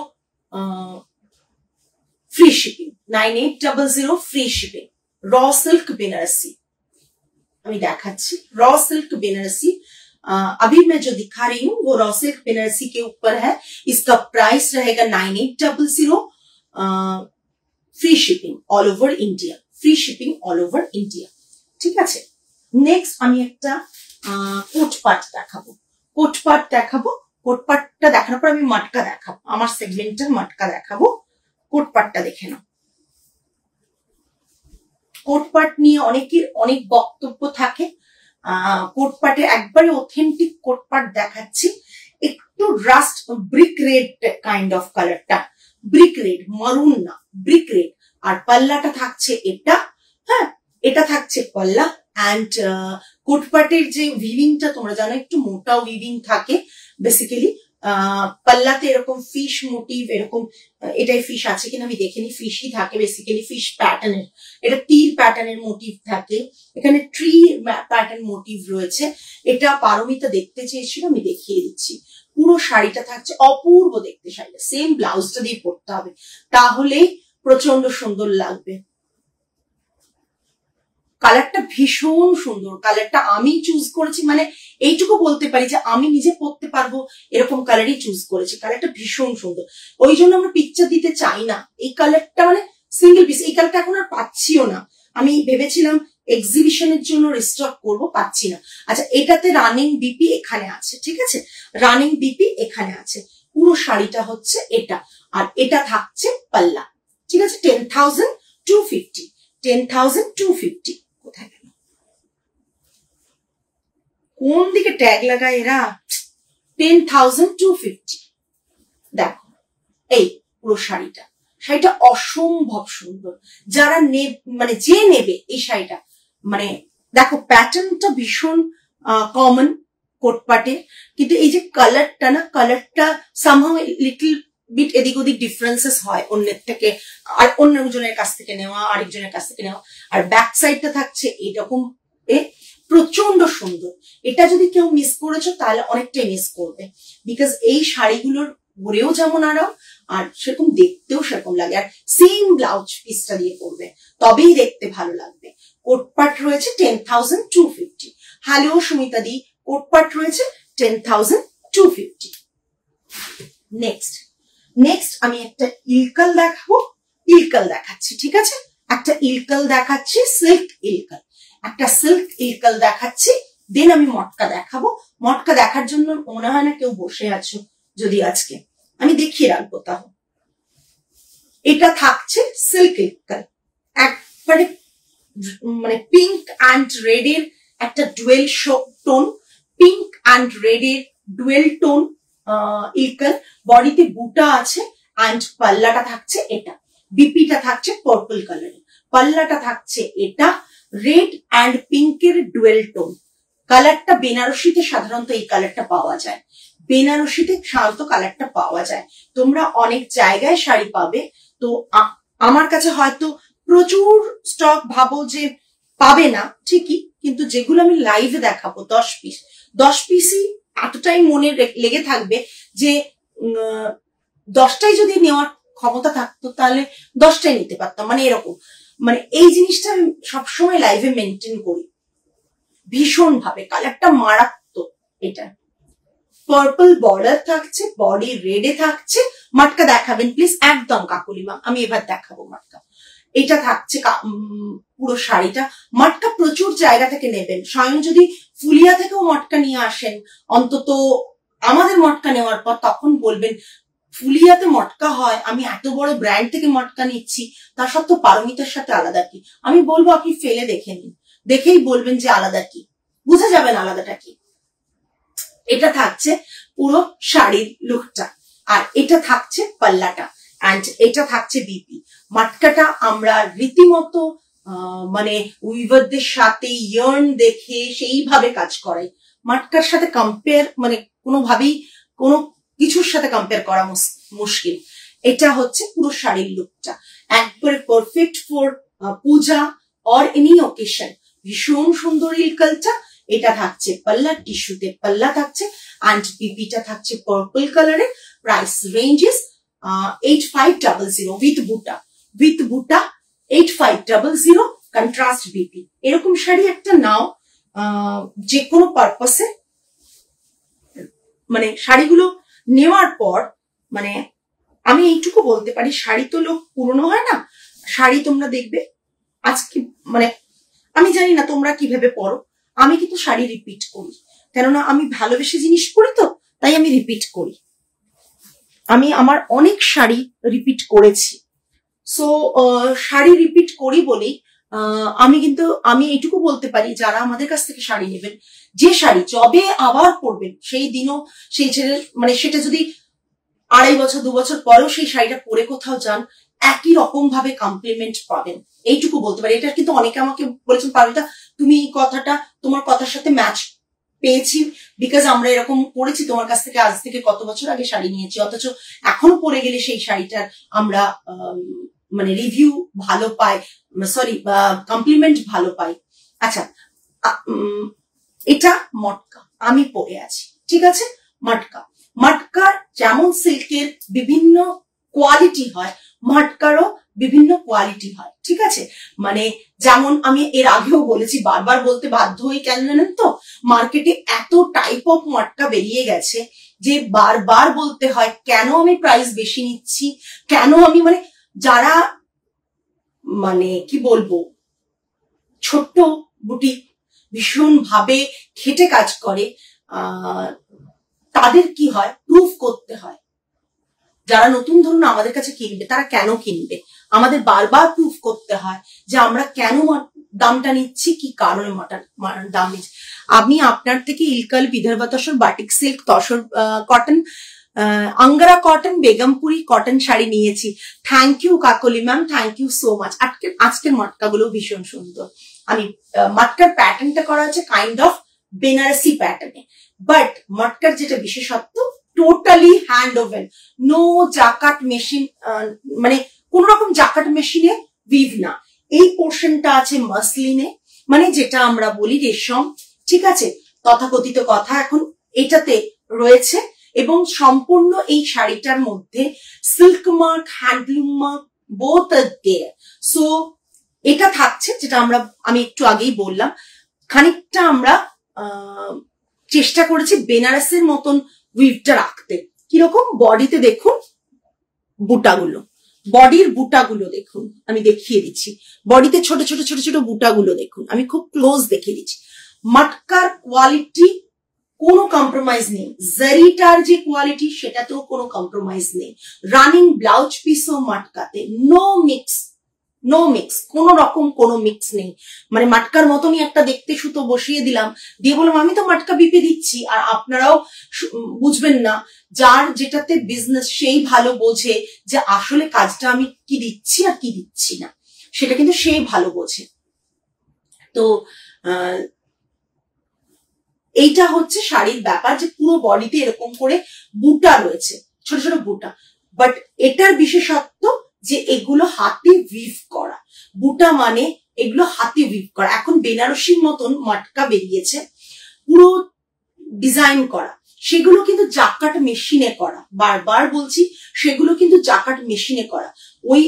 free shipping, 9800 free shipping. Raw silk Banarasi अभी दिखाচ্ছি, रॉ सिल्क बेनारसी अभी मैं जो दिखा रही हूँ वो रॉ सिल्क बेनारसी के ऊपर है। इसका प्राइस रहेगा 9800 free shipping all over India, free shipping all over India, ठीक আছে। नेक्स्ट আমি একটা কোট পাট দেখাবো, কোট পাট দেখাবো। কোট পাটটা দেখানোর পর আমি মটকা দেখাবো, আমার সেগমেন্টের মটকা দেখাবো। কোট পাটটা দেখে নাও। কোট পাট নিয়ে অনেকের অনেক বক্তব্য থাকে। কোট পাটের একবারে অথেন্টিক কোট পাট দেখাচ্ছি। একটু rust brick red kind of কালারটা, ব্রিক রেড, মারুন না, ব্রিক রেড। আর পাল্লাটা থাকছে এটা, হ্যাঁ এটা থাকছে পাল্লা। অ্যান্ড কোট পাটের যে উইভিংটা তোমরা জানো একটু মোটা উইভিং থাকে বেসিক্যালি। পাল্লাতে এরকম ফিশ মোটিভ, এরকম এটাই ফিশ আছে কিনা আমি দেখিনি, ফিশই থাকে বেসিক্যালি, ফিশ প্যাটার্নের, এটা তীর প্যাটার্নের মোটিভ থাকে, এখানে ট্রি প্যাটার্ন মোটিভ রয়েছে। এটা পারমিতা দেখতে চেয়েছিল, আমি দেখিয়ে দিচ্ছি। পুরো শাড়িটা থাকছে অপূর্ব দেখতে, শাড়িটা সেম ব্লাউজটা দিয়ে পরতে হবে, তাহলেই প্রচন্ড সুন্দর লাগবে। কালারটা ভীষণ সুন্দর, কালারটা আমি চুজ করেছি, মানে এইটুকু বলতে পারি যে আমি নিজে পরতে পারবো এরকম কালারই চুজ করেছি। কালারটা ভীষণ সুন্দর, ওই জন্য আমরা পিকচার দিতে চাই না। এই কালারটা মানে সিঙ্গেল পিস, এই কালারটা এখন আর পাচ্ছিও না। আমি ভেবেছিলাম এক্সিবিশনের জন্য রিস্টক করব, পাচ্ছি না। আচ্ছা এটাতে রানিং বিপি এখানে আছে, ঠিক আছে, রানিং বিপি এখানে আছে। পুরো শাড়িটা হচ্ছে এটা, আর এটা থাকছে পাল্লা, ঠিক আছে। 10,250, 10,250। কোথায় গেল, কোন দিকে ট্যাগ লাগায় এরা? 10,250। দেখো এই পুরো শাড়িটা, শাড়িটা অসম্ভব সুন্দর। যারা মানে যে নেবে এই শাড়িটা, মানে দেখো প্যাটার্নটা ভীষণ কমন কোটপাটের, কিন্তু এই যে কালারটা না, কালারটা সামহাউ লিটল বিট এদিক ওদিক ডিফারেন্সেস হয় অন্যের থেকে, আর অন্যজনের কাছ থেকে নেওয়া, আরেকজনের কাছ থেকে নেওয়া। আর ব্যাক সাইডটা থাকছে এরকম প্রচন্ড সুন্দর। এটা যদি কেউ মিস করেছো তাহলে অনেকটাই মিস করবে, বিকজ এই শাড়িগুলোর পরেও যেমন আরাম আর সেরকম দেখতেও সেরকম লাগে। আর সেম ব্লাউজ পিসটা দিয়ে পরবে তবেই দেখতে ভালো লাগবে। কোটপাট রয়েছে 10,250। হ্যালো সুমিতা দি, কোটপাট রয়েছে 10,250। নেক্সট আমি একটা ইলকাল দেখাবো, ইলকাল দেখাচ্ছি, ঠিক আছে। একটা ইলকাল দেখাচ্ছি, সিল্ক ইলকাল, একটা সিল্ক ইলকাল দেখাচ্ছি। দেন আমি মটকা দেখাবো। মটকা দেখার জন্য মনে হয় না কেউ বসে আছো, যদি আজকে আমি দেখিয়ে রাখবো তাও। এটা থাকছে সিল্ক ইলকাল, একবারে মানে পিঙ্ক অ্যান্ড রেড এর একটা dual tone, pink and red এর ডুয়েল টোন ইলকাল। বডিতে বুটা আছে অ্যান্ড পাল্লাটা থাকছে এটা, বিপিটা থাকছে পার্পল কালারের, পাল্লাটা থাকছে এটা রেড অ্যান্ড পিঙ্কের ডুয়েল টোন। কালারটা বেনারসিতে সাধারণত এই কালারটা পাওয়া যায়, বেনারসিতে সাধারণত কালারটা পাওয়া যায়। তোমরা অনেক জায়গায় শাড়ি পাবে, তো আমার কাছে হয়তো প্রচুর স্টক ভাবো যে পাবে না ঠিকই, কিন্তু যেগুলো আমি লাইভে দেখাবো 10 পিস, 10 পিসই এতটাই মনে লেগে থাকবে যে 10টাই যদি নেওয়ার ক্ষমতা থাকতো তাহলে 10টাই নিতে পারতাম, মানে এরকম। মানে এই জিনিসটা আমি সবসময় লাইভে মেনটেন করি ভীষণ ভাবে, কালারটা মারাত্মক। এটা পার্পল বর্ডার থাকছে, বডি রেডে থাকছে। মাটকা দেখাবেন প্লিজ। একদম কাকুলি ম্যাম, আমি এবার দেখাবো মাটকা। এটা থাকছে পুরো শাড়িটা। মটকা প্রচুর জায়গা থেকে নেবেন, স্বয়ং যদি ফুলিয়া থেকেও মটকা নিয়ে আসেন, অন্তত আমাদের মটকা নেওয়ার পর তখন বলবেন ফুলিয়াতে মটকা হয়, আমি এত বড় ব্র্যান্ড থেকে মটকা নিচ্ছি, তার সত্ত্বেও পারমিতার সাথে আলাদা কি। আমি বলবো আপনি ফেলে দেখে নিন, দেখেই বলবেন যে আলাদা কি, বুঝে যাবেন আলাদাটা কি। এটা থাকছে পুরো শাড়ির লুকটা, আর এটা থাকছে পাল্লাটা, অ্যান্ড এটা থাকছে বিপি। মটকাটা আমরা রীতিমতো মানে উইভারদের সাথে ইয়ার্ন দেখে সেইভাবে কাজ করাই। মটকার সাথে কম্পেয়ার মানে কোনোভাবেই কোনো কিছুর সাথে কম্পেয়ার করা মুশকিল। এটা হচ্ছে পুরো শাড়ির লুকটা, একবারে perfect for Puja or any occasion. ভীষণ সুন্দর ইলকালটা। এটা থাকছে পাল্লা, টিস্যুতে পাল্লা থাকছে, অ্যান্ড বিপিটা থাকছে পার্পল কালারের। প্রাইস রেঞ্জেস 8500 উইথ বুটা 8500, কন্ট্রাস্ট বিপি। এরকম শাড়ি একটা নাও, যে কোনো পারপাসে। মানে শাড়িগুলো নেওয়ার পর মানে আমি এইটুকু বলতে পারি, শাড়ি তো লোক পুরনো হয় না। শাড়ি তোমরা দেখবে আজকে মানে আমি জানি না তোমরা কিভাবে পরো, আমি কিন্তু শাড়ি রিপিট করি, কেননা আমি ভালোবেসে জিনিস পরি, তো তাই আমি রিপিট করি। আমি আমার অনেক শাড়ি রিপিট করেছি। সো শাড়ি রিপিট করি বলেই আমি এইটুকু বলতে পারি, যারা আমাদের কাছ থেকে শাড়ি নেবেন, যে শাড়ি যবে আবার পরবেন সেই দিনও সেই ছেলে মানে সেটা যদি 2.5 বছর 2 বছর পরেও সেই শাড়িটা পরে কোথাও যান, একই রকম ভাবে কমপ্লিমেন্ট পাবেন, এইটুকু বলতে পারি। এটা কিন্তু অনেকে আমাকে বলেছেন পারমিতা তুমি এই কথাটা তোমার কথার সাথে ম্যাচ পেয়েছি, বিকজ আমরা এরকম পড়েছি তোমার কাছ থেকে আজ থেকে কত বছর আগে শাড়ি নিয়েছি, অথচ এখনো পরে গেলে সেই শাড়িটার আমরা মানে রিভিউ ভালো পাই, সরি কমপ্লিমেন্ট ভালো পাই। আচ্ছা, এটা মটকা আমি পরে আছি, ঠিক আছে। মটকার যেমন সিল্কের বিভিন্ন কোয়ালিটি হয়, মটকারও বিভিন্ন কোয়ালিটি হয়, ঠিক আছে। মানে যেমন আমি এর আগেও বলেছি, বারবার বলতে বাধ্য হই, কেন জানেন তো, মার্কেটে এত টাইপ অফ মটকা বেরিয়ে গেছে যে বারবার বলতে হয় কেন আমি প্রাইস বেশি নিচ্ছি, কেন আমি মানে যারা মানে কি বলবো ছোট্ট বুটিক ভীষণ ভাবে খেটে কাজ করে, তাদের কি হয় প্রুফ করতে হয়। যারা নতুন ধরুন আমাদের কাছে কিনবে, তারা কেন কিনবে, আমাদের বারবার প্রুফ করতে হয় যে আমরা কেন দামটা নিচ্ছি, কি কারণে দাম নিচ্ছি। আমি আপনার থেকে Ilkal, Vidarbha tussar, batik silk, tussar cotton, আঙ্গারা কটন, বেগমপুরি কটন শাড়ি নিয়েছি। Thank you Kakoli ma'am, thank you so much. আজকের মটকাগুলো ভীষণ সুন্দর। আমি মটকার প্যাটার্নটা করা আছে কাইন্ড অফ বেনারসি প্যাটার্নে, বাট মটকার যেটা বিশেষত্ব, totally hand woven, no jacquard machine, মানে কোন রকম জাকাট মেশিনে উইভ না। এই পোর্শনটা আছে মাসলিনে, মানে যেটা আমরা বলি রেশম, ঠিক আছে, তথাকথিত কথা এখন এটাতে রয়েছে। এবং সম্পূর্ণ এই শাড়িটার মধ্যে silk mark, handloom mark both are there. So এটা থাকছে যেটা আমি একটু আগেই বললাম, খানিকটা আমরা চেষ্টা করেছি বেনারসের মতন উইভটা রাখতে। কিরকম বডিতে দেখুন বুটাগুলো, বডির বুটাগুলো দেখুন, আমি দেখিয়ে দিচ্ছি। বডিতে ছোট ছোট ছোট ছোট বুটাগুলো দেখুন, আমি খুব ক্লোজ দেখিয়ে দিচ্ছি। মটকার কোয়ালিটি কোনো কম্প্রোমাইজ নেই, জারিটার যে কোয়ালিটি সেটাতেও কোনো কম্প্রোমাইজ নেই। রানিং ব্লাউজ পিসও মটকাতে, নো মিক্স, কোন রকম কোনো মিক্স নেই। মানে মটকার মতনই একটা দেখতে সুতো বসিয়ে দিলাম, দিয়ে বললাম আমি তো মটকা বিপে দিচ্ছি, আর আপনারাও বুঝবেন না, যার যেটাতে বিজনেস সেই ভালো বোঝে যে আসলে কাজটা আমি কি দিচ্ছি আর কি দিচ্ছি না, সেটা কিন্তু সেই ভালো বোঝে। তো এইটা হচ্ছে শাড়ির ব্যাপার, যে পুরো বডিতে এরকম করে বুটা রয়েছে, ছোট ছোট বুটা। বাট এটার বিশেষত্ব যে এগুলো হাতে উইভ করা, বুটা মানে এগুলো হাতে উইভ করা। এখন বেনারসির মতন মটকা বেরিয়েছে পুরো ডিজাইন করা, সেগুলো কিন্তু জাকাট মেশিনে করা, বারবার বলছি সেগুলো কিন্তু জাকাট মেশিনে করা। ওই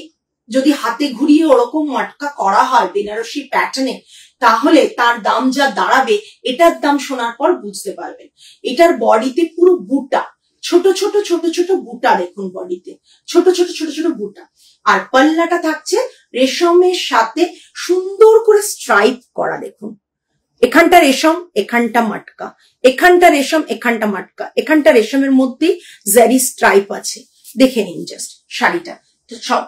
যদি হাতে ঘুরিয়ে ওরকম মটকা করা হয় বেনারসি প্যাটার্নে, তাহলে তার দাম যা দাঁড়াবে এটার দাম শোনার পর বুঝতে পারবেন। এটার বডিতে পুরো বুটা, ছোট ছোট ছোট ছোট বুটা দেখুন, বডিতে ছোট ছোট ছোট ছোট বুটা। আর পাল্লাটা থাকছে রেশমের সাথে সুন্দর করে স্ট্রাইপ করা, দেখুন এখানটা রেশম, এখানটা মাটকা, এখানটা রেশম, এখানটা মাটকা, এখানটা রেশমের মধ্যে জারি স্ট্রাইপ আছে। দেখে নিন জাস্ট শাড়িটা,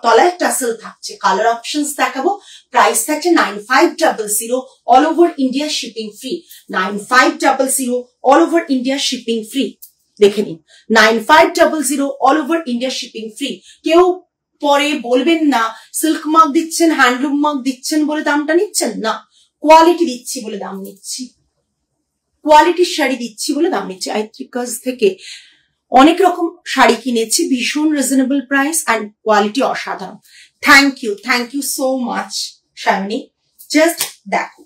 তলায় টাসেল থাকছে। কালার অপশনস দেখাবো। প্রাইস থাকছে 9500, all over India shipping free. 9500, all over India shipping free. দেখে নিন 9500, all over India shipping free. কেউ পরে বলবেন না সিল্ক মার্ক দিচ্ছেন, হ্যান্ডলুম মার্ক দিচ্ছেন বলে দামটা নিচ্ছেন না, কোয়ালিটি দিচ্ছি বলে দাম নিচ্ছি, কোয়ালিটির শাড়ি দিচ্ছি বলে দাম নিচ্ছি। আইত্রিকাস থেকে অনেক রকম শাড়ি কিনেছি, ভীষণ রিজনেবল প্রাইস অ্যান্ড কোয়ালিটি অসাধারণ। Thank you so much Shiny. Just দেখো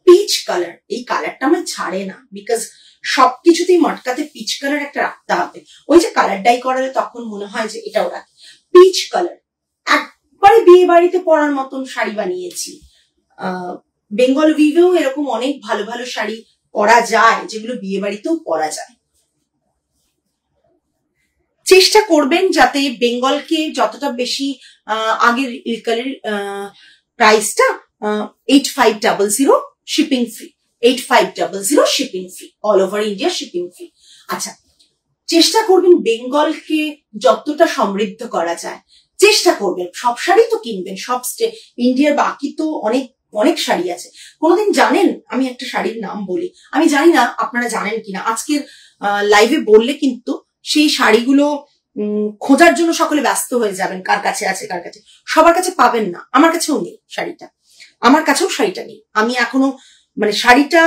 পিচ কালার, এই কালারটা আমার ছাড়ে না, বিকজ সবকিছুতেই মটকাতে পিচ কালার একটা রাখতে হবে। ওই যে কালার ডাই করালে তখন মনে হয় যে এটাও রাখি। পিচ কালার একবারে বিয়ে বাড়িতে পরার মতন শাড়ি বানিয়েছি। বেঙ্গল উইভেও এরকম অনেক ভালো ভালো শাড়ি পরা যায়, যেগুলো বিয়ে বাড়িতেও পরা যায়। চেষ্টা করবেন যাতে বেঙ্গলকে যতটা বেশি, আগের ইলকালের প্রাইসটা 8500 shipping free, 8500 shipping free, all over India shipping free. আচ্ছা, চেষ্টা করবেন বেঙ্গলকে যতটা সমৃদ্ধ করা যায়, চেষ্টা করবেন। সব শাড়ি তো কিনবেন, সব ইন্ডিয়ার বাকি তো অনেক অনেক শাড়ি আছে। কোনোদিন জানেন, আমি একটা শাড়ির নাম বলি, আমি জানি না আপনারা জানেন কিনা, আজকের লাইভে বললে কিন্তু সেই শাড়িগুলো খোঁজার জন্য সকলে ব্যস্ত হয়ে যাবেন, কার কাছে আছে কার কাছে। সবার কাছে পাবেন না, আমার কাছেও নেই শাড়িটা, আমার কাছেও শাড়িটা নেই। আমি এখনো মানে শাড়িটা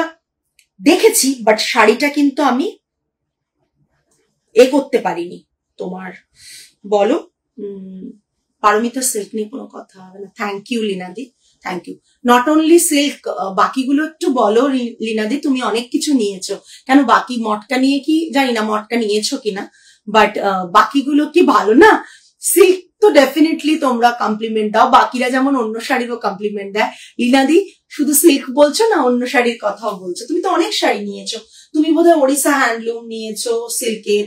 দেখেছি, বাট শাড়িটা কিন্তু আমি করতে পারিনি। তোমার বলো, পারমিতা সিল্ক নিয়ে কোনো কথা হবে না। থ্যাংক ইউ লিনাদি, thank you. Not only silk, বাকিগুলো একটু বলো লিনাদি, তুমি অনেক কিছু নিয়েছো কেন? বাকি মটকা নিয়ে কি জানি না মটকা নিয়েছো কিনা, বাট বাকিগুলো কি ভালো না? সিল্ক তো ডেফিনেটলি তোমরা কমপ্লিমেন্ট দাও, বাকিরা যেমন অন্য শাড়িরও কমপ্লিমেন্ট দেয়। লিনাদি শুধু সিল্ক বলছো না, অন্য শাড়ির কথাও বলছো। তুমি তো অনেক শাড়ি নিয়েছো, তুমি বোধহয় ওড়িশা হ্যান্ডলুম নিয়েছো, সিল্কের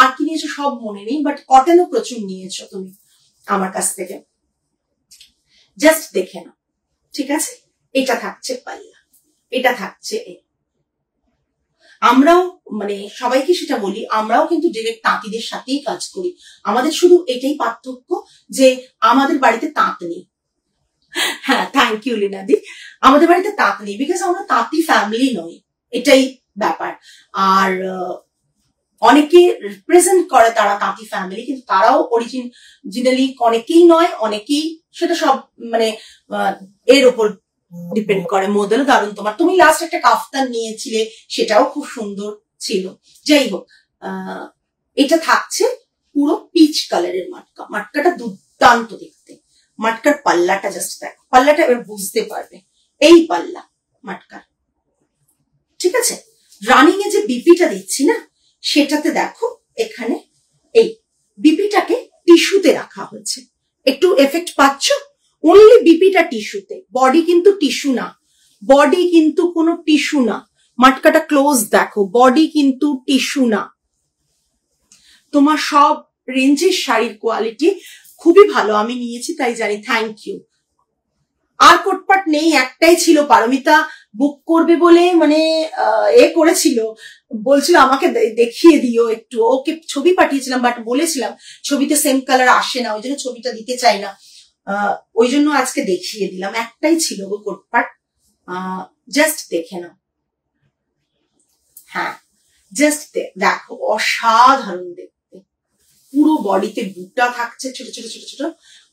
আর কি নিয়েছো সব মনে নেই, বাট কটনও প্রচুর নিয়েছো তুমি আমার কাছ থেকে। জাস্ট দেখে নাও, ঠিক আছে? এটা থাকছে পাল্লা, এটা থাকছে। আমরাও মানে সবাইকে সেটা বলি, আমরাও কিন্তু ডিরেক্ট তাঁতিদের সাথেই কাজ করি। আমাদের শুধু এটাই পার্থক্য যে আমাদের বাড়িতে তাঁত নেই। হ্যাঁ, থ্যাংক ইউ লিনাদি। আমাদের বাড়িতে তাঁত নেই বিকজ আমরা তাঁতি ফ্যামিলি নই, এটাই ব্যাপার। আর অনেকে রিপ্রেজেন্ট করে তারা তাঁতি ফ্যামিলি, কিন্তু তারাও অরিজিনালি অনেকেই নয়, অনেকেই, সেটা সব মানে এর ওপর ডিপেন্ড করে। মডেল দারুণ তোমার, তুমি লাস্ট একটা কাফতান নিয়েছিলে, সেটাও খুব সুন্দর ছিল। যাই হোক, এটা থাকছে পুরো পিচ কালারের মাটকা, মাটকাটা দুর্দান্ত দেখতে। মাটকার পাল্লাটা জাস্ট দেখো, পাল্লাটা এবার বুঝতে পারবে। এই পাল্লা মাটকার, ঠিক আছে? রানিং এ যে বিপিটা দিচ্ছি না, সেটাতে দেখো এখানে এই বিপিটাকে টিস্যুতে রাখা হয়েছে। একটু এফেক্ট পাচ্ছ? অনলি বিপিটা টিস্যুতে, বডি কিন্তু টিস্যু না, বডি কিন্তু কোনো টিস্যু না। মাটকাটা ক্লোজ দেখো, বডি কিন্তু টিস্যু না। তোমার সব রেঞ্জের শাড়ির কোয়ালিটি খুবই ভালো, আমি নিয়েছি তাই জানি। Thank you. আর কোটপাট নেই, একটাই ছিল। পারমিতা বুক করবে বলে মানে করেছিল, বলছিল আমাকে দেখিয়ে দিও একটু, ওকে ছবি পাঠিয়েছিলাম, বাট বলেছিলাম ছবিতে সেম কালার আসে না, ওই জন্য ছবিটা দিতে চাই না, ওই জন্য আজকে দেখিয়ে দিলাম। একটাই ছিল গো কোটপাট, জাস্ট দেখে নাও। হ্যাঁ, জাস্ট দেখো, অসাধারণ দেখতে। পুরো বডিতে বুটা থাকছে ছোট ছোট ছোট ছোট,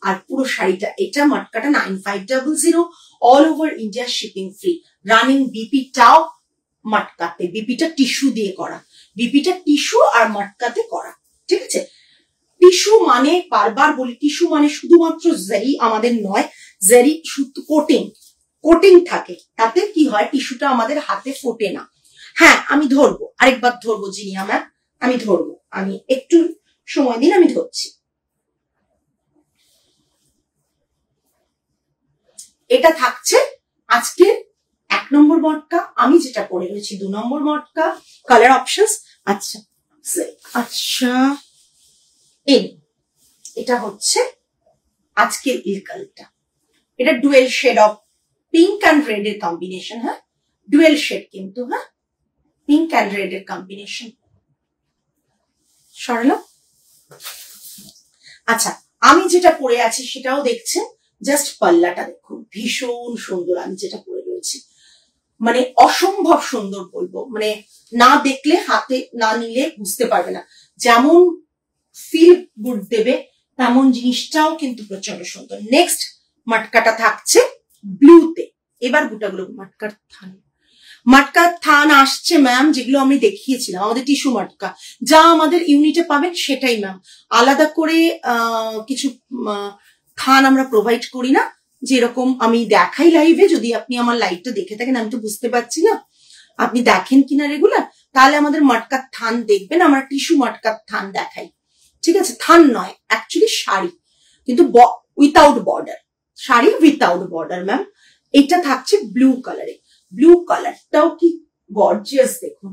আর পুরো শাড়িটা, এটা মাটকাটা 9500, all over India shipping free. Running বিপিটাও মাটকাতে, বিপিটা টিস্যু দিয়ে করা, বিপিটা টিস্যু আর মাটকাতে করা, ঠিক আছে? টিস্যু মানে, বারবার বলি, টিস্যু মানে শুধুমাত্র জারি আমাদের নয়, জারি শুধু কোটিং থাকে, তাতে কি হয় টিস্যুটা আমাদের হাতে ফোটে না। হ্যাঁ, আমি ধরবো, আরেকবার ধরবো জিনিয়া ম্যাম, আমি ধরবো, আমি একটু সময় দিন, আমি ধরছি। এটা থাকছে আজকে 1 নম্বর মটকা। আমি যেটা পরে রয়েছি 2 নম্বর মটকা। কালার অপশনস আচ্ছা আচ্ছা এটা হচ্ছে আজকের এই কালারটা। এটা dual shade of pink and red এর কম্বিনেশন। হ্যাঁ, ডুয়েল শেড কিন্তু। হ্যাঁ, পিঙ্ক অ্যান্ড রেড এর কম্বিনেশন। সরালো। আচ্ছা, আমি যেটা পরে আছি সেটাও দেখছেন। জাস্ট পাল্লাটা দেখুন, ভীষণ সুন্দর। আমি যেটা পরে রয়েছি মানে অসম্ভব সুন্দর বলবো, মানে না দেখলে, হাতে না নিলে বুঝতে পারবে না। যেমন ফিল গুড দেবে তেমন জিনিসটাও কিন্তু প্রচন্ড সুন্দর। নেক্সট মটকাটা থাকছে ব্লুতে। এবার গোটাগুলো মটকার থান আসছে ম্যাম, যেগুলো আমি দেখিয়েছিলাম আমাদের টিস্যু মটকা, যা আমাদের ইউনিটে পাবেন সেটাই ম্যাম। আলাদা করে কিছু থান আমরা প্রোভাইড করি না। যেরকম আমি দেখাই লাইভে, যদি আপনি আমার লাইভটা দেখে থাকেন, আমি তো বুঝতে পারছি না আপনি দেখেন কিনা রেগুলার, তাহলে আমাদের মটকার থান দেখবেন। আমরা টিস্যু মটকার থান দেখাই, ঠিক আছে? থান নয়, অ্যাকচুয়ালি শাড়ি, কিন্তু without border, sari without border ma'am. এটা থাকছে ব্লু কালারে। ব্লু কালারটাও কি গর্জিয়াস দেখুন।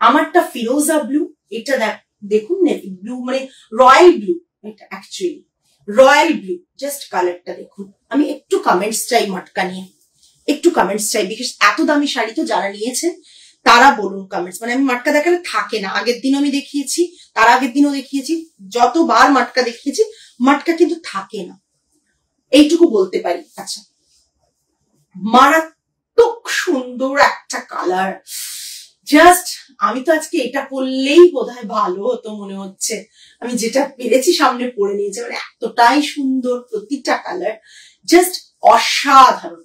আমারটা ফিরোজা ব্লু, এটা দেখুন নেভি ব্লু, মানে রয়্যাল ব্লু। এটা অ্যাকচুয়ালি রয়্যাল ব্লু। জাস্ট কালারটা দেখুন। আমি একটু কমেন্টস চাই মটকা নিয়ে, একটু কমেন্টস চাই, বিকজ এত দামি শাড়ি তো যারা নিয়েছেন তারা বলুন কমেন্টস। মানে আমি মটকা দেখালে থাকে না। আগের দিনও আমি দেখিয়েছি, তার আগের দিনও দেখিয়েছি, যতবার মটকা দেখিয়েছি, মটকা কিন্তু থাকে না, এইটুকু বলতে পারি। আচ্ছা, মারাত্মক সুন্দর একটা কালার। জাস্ট আমি তো আজকে এটা পরলেই বোধহয় ভালো হতো মনে হচ্ছে। আমি যেটা পেরেছি সামনে পরে নিয়েছি, মানে এতটাই সুন্দর প্রতিটা কালার, জাস্ট অসাধারণ।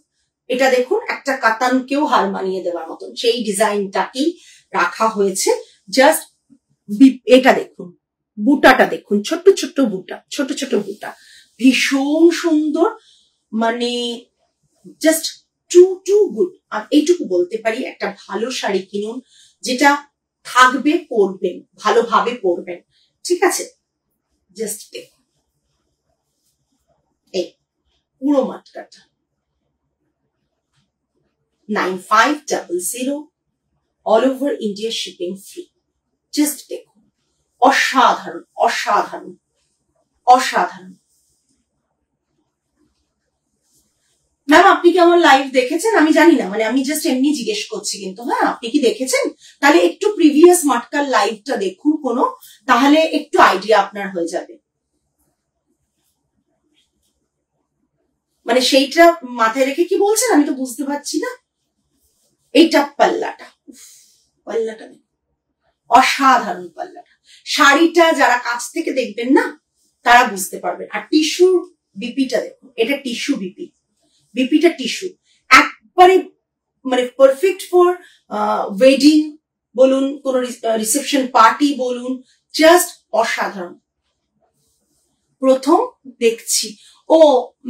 এটা দেখুন, একটা কাতানকেও হার মানিয়ে দেওয়ার মতন সেই ডিজাইনটাকেই রাখা হয়েছে। জাস্ট এটা দেখুন, বুটাটা দেখুন, ছোট্ট ছোট্ট বুটা, ছোট ছোট বুটা, ভীষণ সুন্দর। মানে জাস্ট টু গুড। আর এইটুকু বলতে পারি, একটা ভালো শাড়ি কিনুন, যেটা থাকবে, পরবেন, ভালোভাবে পরবেন, ঠিক আছে? জাস্ট দেখুন এই পুরো মটকাটা 9500, all over India shipping free. Just দেখুন, অসাধারণ অসাধারণ অসাধারণ। ম্যাম আপনি কি আমার লাইভ দেখেছেন? আমি জানি না, মানে আমি জাস্ট এমনি জিজ্ঞেস করছি কিন্তু। হ্যাঁ, আপনি কি দেখেছেন? তাহলে একটু প্রিভিয়াস মটকার লাইভটা দেখুন কোনো, তাহলে একটু আইডিয়া আপনার হয়ে যাবে। মানে সেইটা মাথায় রেখে কি বলছেন আমি তো বুঝতে পারছি না। এইটা পাল্লাটা, পাল্লাটা অসাধারণ পাল্লাটা। শাড়িটা যারা কাছ থেকে দেখবেন না তারা বুঝতে পারবেন। আর টিস্যু বিপিটা দেখুন, এটা টিস্যু বিপি, বিপিটা টিস্যু, একবারে মানে পারফেক্ট ফর ওয়েডিং বলুন, কোন রিসেপশন পার্টি বলুন, জাস্ট অসাধারণ। প্রথম দেখছি। ও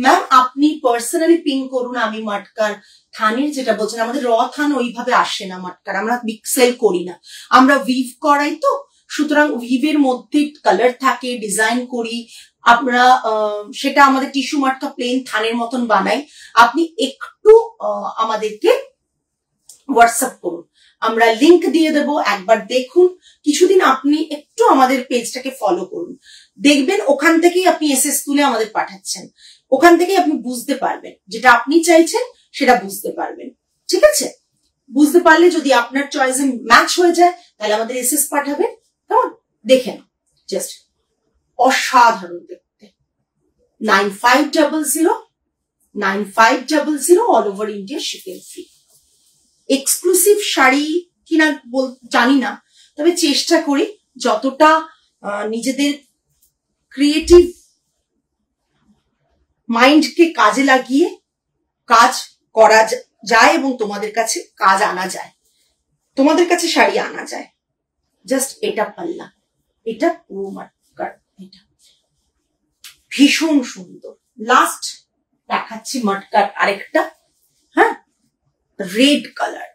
ম্যাম আপনি পার্সোনালি পিং করুন। আমি মটকার থানের যেটা বলছেন, আমাদের র থান ওইভাবে আসে না মটকার, আমরা মিক্সেল করি না, আমরা উইভ করাই তো, সুতরাং উইভের মধ্যে কালার থাকে, ডিজাইন করি আমরা, সেটা আমাদের টিস্যু মটকা প্লেন থানের মতন বানাই। আপনি একটু আমাদেরকে হোয়াটসঅ্যাপ করুন, আমরা লিংক দিয়ে দেবো, একবার দেখুন। কিছুদিন আপনি একটু আমাদের পেজটাকে ফলো করুন, দেখবেন ওখান থেকেই আপনি এসএস তুলে আমাদের পাঠাচ্ছেন, ওখান থেকেই আপনি বুঝতে পারবেন, যেটা আপনি চাইছেন সেটা বুঝতে পারবেন, ঠিক আছে? বুঝতে পারলে যদি আপনার চয়েসে ম্যাচ হয়ে যায় তাহলে আমাদের এসএস পাঠাবেন, কেমন? দেখেন, জাস্ট অসাধারণ দেখতে। 9500 all over India shipping free. Exclusive sari কিনা জানি না, তবে চেষ্টা করি যতটা নিজেদের ক্রিয়েটিভ মাইন্ডকে কাজে লাগিয়ে কাজ করা যায় এবং তোমাদের কাছে কাজ আনা যায়, তোমাদের কাছে শাড়ি আনা যায়। জাস্ট এটা পাল্লা, এটা পুরো মটকার, এটা ভীষণ সুন্দর। লাস্ট দেখাচ্ছি মটকার আরেকটা, হ্যাঁ, রেড কালার।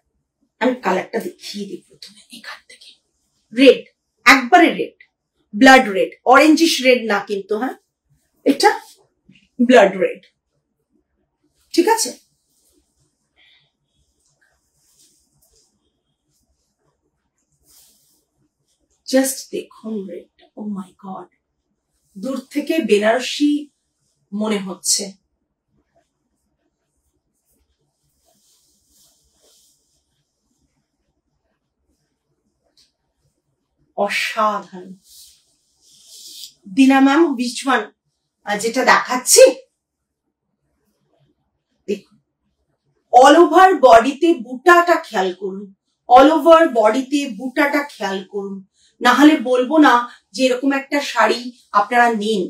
আমি কালারটা দেখিয়ে দিই প্রথমে এখান থেকে। রেড, একবারে red, blood red, orangish red না কিন্তু, হ্যাঁ, এটা ব্লাড রেড। ঠিক আছে? জাস্ট দেখুন রেটটা, ও মাই গড, দূর থেকে বেনারসি মনে হচ্ছে। অসাধারণ। দিনা ম্যাম, which one? যেটা দেখাচ্ছি দেখুন, অল ওভার বডিতে বুটাটা খেয়াল করুন, অল ওভার বডিতে বুটাটা খেয়াল করুন, না হলে বলবো না যে এরকম একটা শাড়ি আপনারা নিন।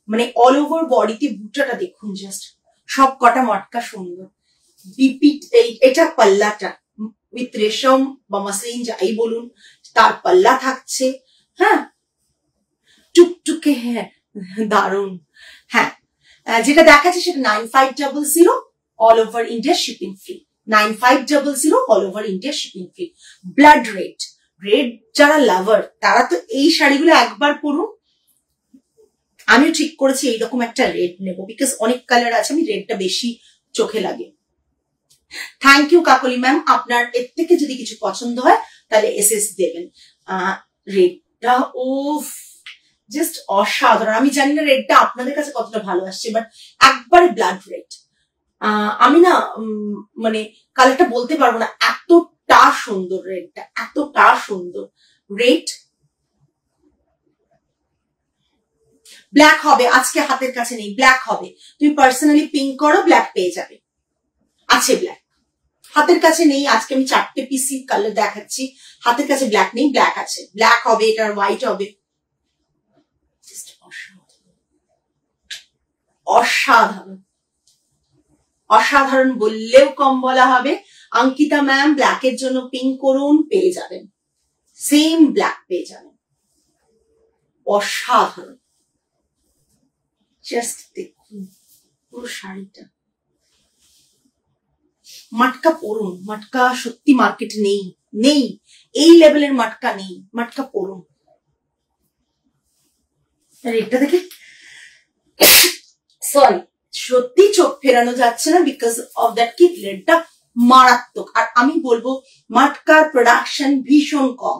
মানে অল ওভার বডিতে বুটাটা দেখুন, জাস্ট সব কটা মটকা সুন্দর। রিপিট, এটা পাল্লাটা উইথ রেশম বা মাসলিন যাই বলুন, তার পাল্লা থাকছে। হ্যাঁ, টুকটুকে, হ্যাঁ দারুন। হ্যাঁ, যেটা দেখাচ্ছে সেটা 9500, all over India shipping free. 9500, all over India shipping free. Blood red, red যারা লাভার তারা তো এই শাড়িগুলো একবার পরুন। আমিও ঠিক করেছি এইরকম একটা রেড নেবো, বিকজ অনেক কালার আছে, আমি রেডটা বেশি চোখে লাগে। থ্যাংক ইউ কাকলি ম্যাম, আপনার এর থেকে যদি কিছু পছন্দ হয় তাহলে এসএস দেবেন। রেডটা উফ, জাস্ট অসাধারণ। আমি জানি না রেডটা আপনাদের কাছে কতটা ভালো আসছে, বাট একবারে ব্লাড রেড। আমি না মানে কালারটা বলতে পারবো না, এতটা সুন্দর রেডটা, এতটা সুন্দর রেড। ব্ল্যাক হবে আজকে, হাতের কাছে নেই, ব্ল্যাক হবে। তুমি পার্সোনালি পিঙ্ক করো, ব্ল্যাক পেয়ে যাবে। আছে ব্ল্যাক, হাতের কাছে নেই। আজকে আমি 4টে পিসি কালার দেখাচ্ছি, হাতের কাছে ব্ল্যাক নেই, ব্ল্যাক আছে। ব্ল্যাক হবে, এটা হোয়াইট হবে। অসাধারণ, অসাধারণ বললেও কম বলা হবে। অঙ্কিতা ম্যাম, ব্ল্যাকের জন্য পিঙ্ক করুন, পেয়ে যাবেন, সেম ব্ল্যাক পেয়ে যাবেন। অসাধারণ, জাস্ট দেখুন পুরো শাড়িটা। মাটকা পরুন, মাটকা সত্যি মার্কেটে নেই, নেই এই লেভেলের মাটকা নেই, মাটকা পরুন। রেটটা দেখে সরি, সত্যি চোখ ফেরানো যাচ্ছে না, বিকজ অফ দ্যাট কি রেটটা মারাত্মক। আর আমি বলবো মাটকার প্রোডাকশন ভীষণ কম,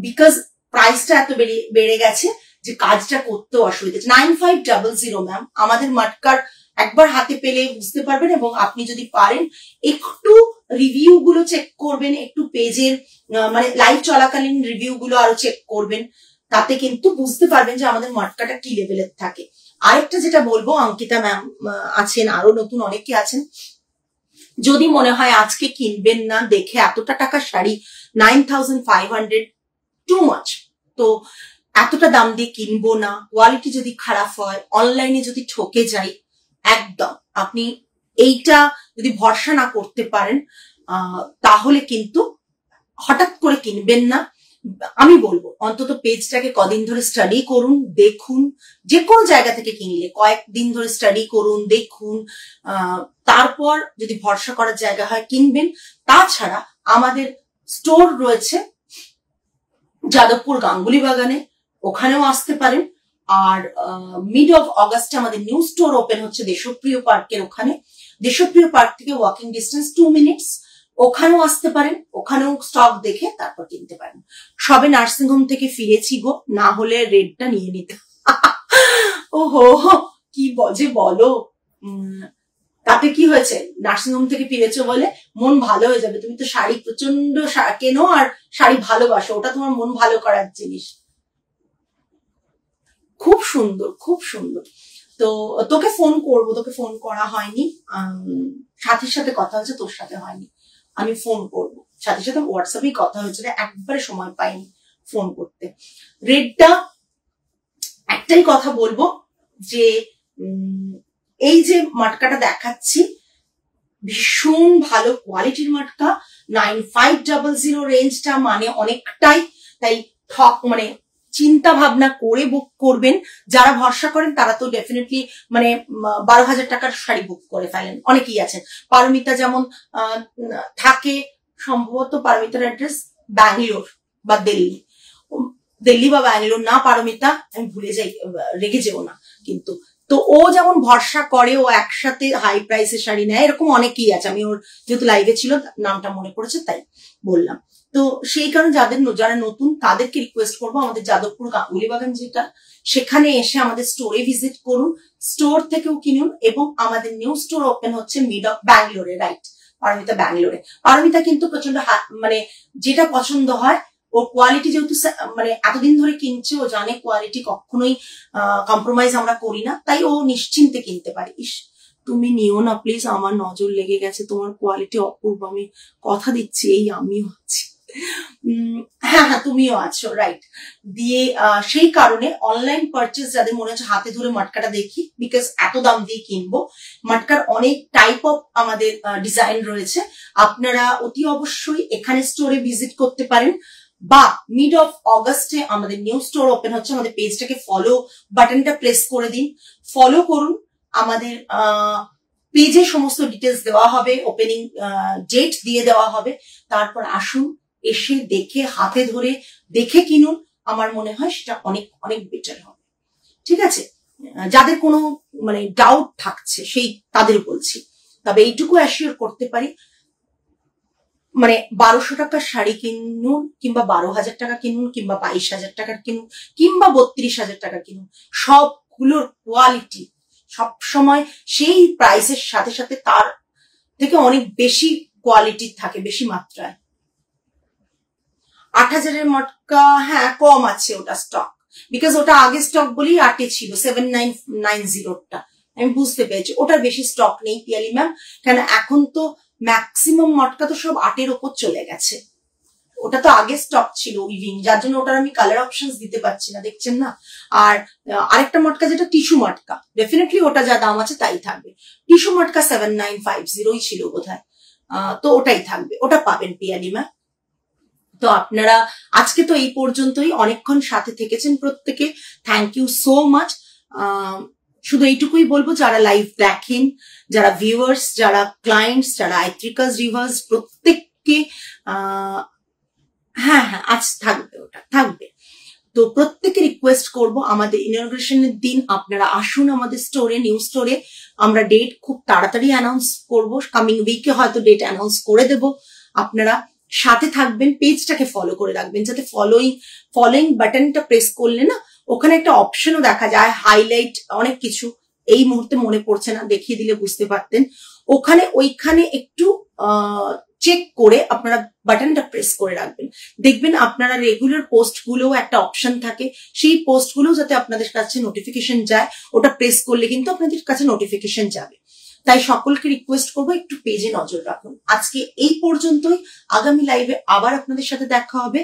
বিকজ প্রাইসটা এত বেড়ে গেছে যে কাজটা করতেও অসুবিধা। 9500 ম্যাম, আমাদের মাটকার একবার হাতে পেলে বুঝতে পারবেন, এবং আপনি যদি পারেন একটু রিভিউ গুলো চেক করবেন, একটু পেজের মানে লাইভ চলাকালীন রিভিউ গুলো আরো চেক করবেন, তাতে কিন্তু বুঝতে পারবেন যে আমাদের মাটকাটা কি লেভেলের থাকে। আরেকটা যেটা বলবো, অঙ্কিতা ম্যাম আছেন, আরো নতুন অনেকে আছেন, যদি মনে হয় আজকে কিনবেন না, দেখে এতটা টাকার শাড়ি 9500 টু মাচ, তো এতটা দাম দিয়ে কিনবো না, কোয়ালিটি যদি খারাপ হয়, অনলাইনে যদি ঠকে যাই, একদম আপনি এইটা যদি ভরসা না করতে পারেন তাহলে কিন্তু হঠাৎ করে কিনবেন না। আমি বলবো অন্তত পেজটাকে কদিন ধরে স্টাডি করুন, দেখুন। যে কোনো জায়গা থেকে কিনলে কয়েকদিন ধরে স্টাডি করুন, দেখুন, তারপর যদি ভরসা করার জায়গা হয় কিনবেন। তাছাড়া আমাদের স্টোর রয়েছে যাদবপুর গাঙ্গুলি বাগানে, ওখানেও আসতে পারেন। আর মিড অফ অগাস্টে আমাদের নিউ স্টোর ওপেন হচ্ছে দেশপ্রিয় পার্কের ওখানে, দেশপ্রিয় পার্ক থেকে ওয়াকিং ডিস্টেন্স 2 মিনিটস, ওখানেও আসতে পারেন, ওখানেও স্টক দেখে তারপর কিনতে পারেন। সবে নার্সিংহোম থেকে ফিরেছি গো, না হলে রেডটা নিয়ে নিতে। ওহো, কি বজে বলো, তাতে কি হয়েছে, নার্সিংহোম থেকে ফিরেছো বলে মন ভালো হয়ে যাবে। তুমি তো শাড়ি প্রচন্ড কেনো আর শাড়ি ভালোবাসো, ওটা তোমার মন ভালো করার জিনিস। খুব সুন্দর, খুব সুন্দর। তো তোকে ফোন করবো, তোকে ফোন করা হয়নি, সাথীর সাথে কথা হয়েছে, তোর সাথে হয়নি। আমি ফোন করবো, সাথীর সাথে হোয়াটসঅ্যাপেই কথা হয়েছিল, একবারে সময় পাইনি ফোন করতে। রেডটা একটাই কথা বলবো যে এই যে মাটকাটা দেখাচ্ছি ভীষণ ভালো কোয়ালিটির মাটকা। 9500 রেঞ্জটা মানে অনেকটাই, তাই মানে চিন্তা ভাবনা করে বুক করবেন। যারা ভরসা করেন তারা তো ডেফিনেটলি মানে 12,000 টাকার শাড়ি বুক করে ফেলেন, অনেকেই আছেন। পারমিতা যেমন থাকে, সম্ভবত পারমিতার অ্যাড্রেস ব্যাঙ্গালোর বা দিল্লি, দিল্লি বা ব্যাঙ্গালোর না পারমিতা, আমি ভুলে যাই, রেগে যেও না কিন্তু। তো ও যেমন ভরসা করে, ও একসাথে হাই প্রাইসের শাড়ি নেয়, এরকম অনেকেই আছে। আমি ওর যেহেতু লাইভে ছিল নামটা মনে পড়েছে তাই বললাম। তো সেই কারণে যারা নতুন তাদেরকে রিকোয়েস্ট করবো, আমাদের যাদবপুর গাঙ্গুলি বাগান যেটা, সেখানে এসে আমাদের স্টোরে ভিজিট করুন, স্টোর থেকেও কিনুন। এবং আমাদের নিউ স্টোর ওপেন হচ্ছে মিড অফ ব্যাঙ্গালোরে, রাইট, পারমিতা ব্যাঙ্গালোরে। পারমিতা কিন্তু প্রচন্ড মানে যেটা পছন্দ হয় ওর কোয়ালিটি, যেহেতু মানে এতদিন ধরে কিনছে, ও জানে কোয়ালিটি কখনোই কম্প্রোমাইজ আমরা করি না, তাই ও নিশ্চিন্তে কিনতে পারে। ইস, তুমি নিও না প্লিজ, আমার নজর লেগে গেছে, তোমার কোয়ালিটি অপূর্ব, আমি কথা দিচ্ছি, এই আমিও আছি। হ্যাঁ হ্যাঁ, তুমিও আছো, রাইট। দিয়ে সেই কারণে অনলাইন পারচেস যাদের মনে হচ্ছে হাতে ধরে মটকাটা দেখি, বিকজ এত দাম দিয়ে কিনবো, মটকার অনেক টাইপ অফ আমাদের ডিজাইন রয়েছে, আপনারা অতি অবশ্যই এখানে স্টোরে ভিজিট করতে পারেন। বা মিড অফ অগাস্টে আমাদের নিউ স্টোর ওপেন হচ্ছে, আমাদের পেজটাকে ফলো বাটনটা প্রেস করে দিন, ফলো করুন। আমাদের পেজে সমস্ত ডিটেলস দেওয়া হবে, ওপেনিং ডেট দিয়ে দেওয়া হবে। তারপর আসুন, এসে দেখে হাতে ধরে দেখে কিনুন, আমার মনে হয় সেটা অনেক অনেক বেটার হবে। ঠিক আছে, যাদের কোনো মানে ডাউট থাকছে সেই তাদের বলছি, তবে এইটুকু অ্যাসিওর করতে পারি, মানে 1200 টাকার শাড়ি কিনুন, কিংবা 12,000 টাকা কিনুন, কিংবা 22,000 টাকার কিনুন, কিংবা 32,000 টাকা কিনুন, সবগুলোর কোয়ালিটি সবসময় সেই প্রাইসের সাথে সাথে তার থেকে অনেক বেশি কোয়ালিটি থাকে, বেশি মাত্রায়। 8,000-এর মটকা হ্যাঁ কম আছে ওটা স্টক, বিকজ ওটা আগে স্টক বলেই 8-এ ছিল, 7990টা। আমি বুঝতে পেরেছি, ওটার বেশি স্টক নেই পিয়ালি ম্যাম, কেন এখন তো ম্যাক্সিমাম মটকা তো সব 8-এর ওপর চলে গেছে। ওটা তো আগে স্টক ছিল উইভিং, যার জন্য ওটার আমি কালার অপশনস দিতে পারছি না, দেখছেন না। আর আরেকটা মটকা যেটা টিস্যু মটকা, ডেফিনেটলি ওটা যা দাম আছে তাই থাকবে। টিস্যু মটকা 7950 ছিল বোধহয়, তো ওটাই থাকবে, ওটা পাবেন পিয়ালি ম্যাম। তো আপনারা আজকে তো এই পর্যন্তই, অনেকক্ষণ সাথে থেকেছেন প্রত্যেকে, থ্যাংক ইউ সো মাচ। শুধু এইটুকুই বলবো, যারা লাইভ দেখেন, যারা ভিউয়ার্স, যারা ক্লায়েন্টস, যারা আইত্রিকাস রিভার্স, প্রত্যেককে হ্যাঁ হ্যাঁ আজ থাকবে, ওটা থাকবে। তো প্রত্যেকে রিকোয়েস্ট করব, আমাদের ইনগ্রেশনের দিন আপনারা আসুন আমাদের স্টোরে, নিউ স্টোরে। আমরা ডেট খুব তাড়াতাড়ি অ্যানাউন্স করব, কামিং উইকে হয়তো ডেট অ্যানাউন্স করে দেব। আপনারা সাথে থাকবেন, পেজটাকে ফলো করে রাখবেন, যাতে ফলোইং বাটনটা প্রেস করলে না ওখানে একটা অপশনও দেখা যায়, হাইলাইট অনেক কিছু, এই মুহূর্তে মনে পড়ছে না, দেখিয়ে দিলে বুঝতে পারতেন। ওইখানে একটু চেক করে আপনারা বাটনটা প্রেস করে রাখবেন, দেখবেন আপনারা রেগুলার পোস্টগুলোও একটা অপশন থাকে, সেই পোস্টগুলো যাতে আপনাদের কাছে নোটিফিকেশন যায়, ওটা প্রেস করলে কিন্তু আপনাদের কাছে নোটিফিকেশন যাবে। তাই সকলকে রিকোয়েস্ট করবো একটু পেজে নজর রাখুন। আজকে এই পর্যন্তই, আগামী লাইভে আবার আপনাদের সাথে দেখা হবে।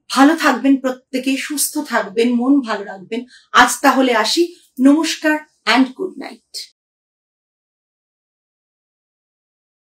ভালো থাকবেন প্রত্যেকে, সুস্থ থাকবেন, মন ভালো রাখবেন। আজ তাহলে আসি, নমস্কার অ্যান্ড গুড নাইট।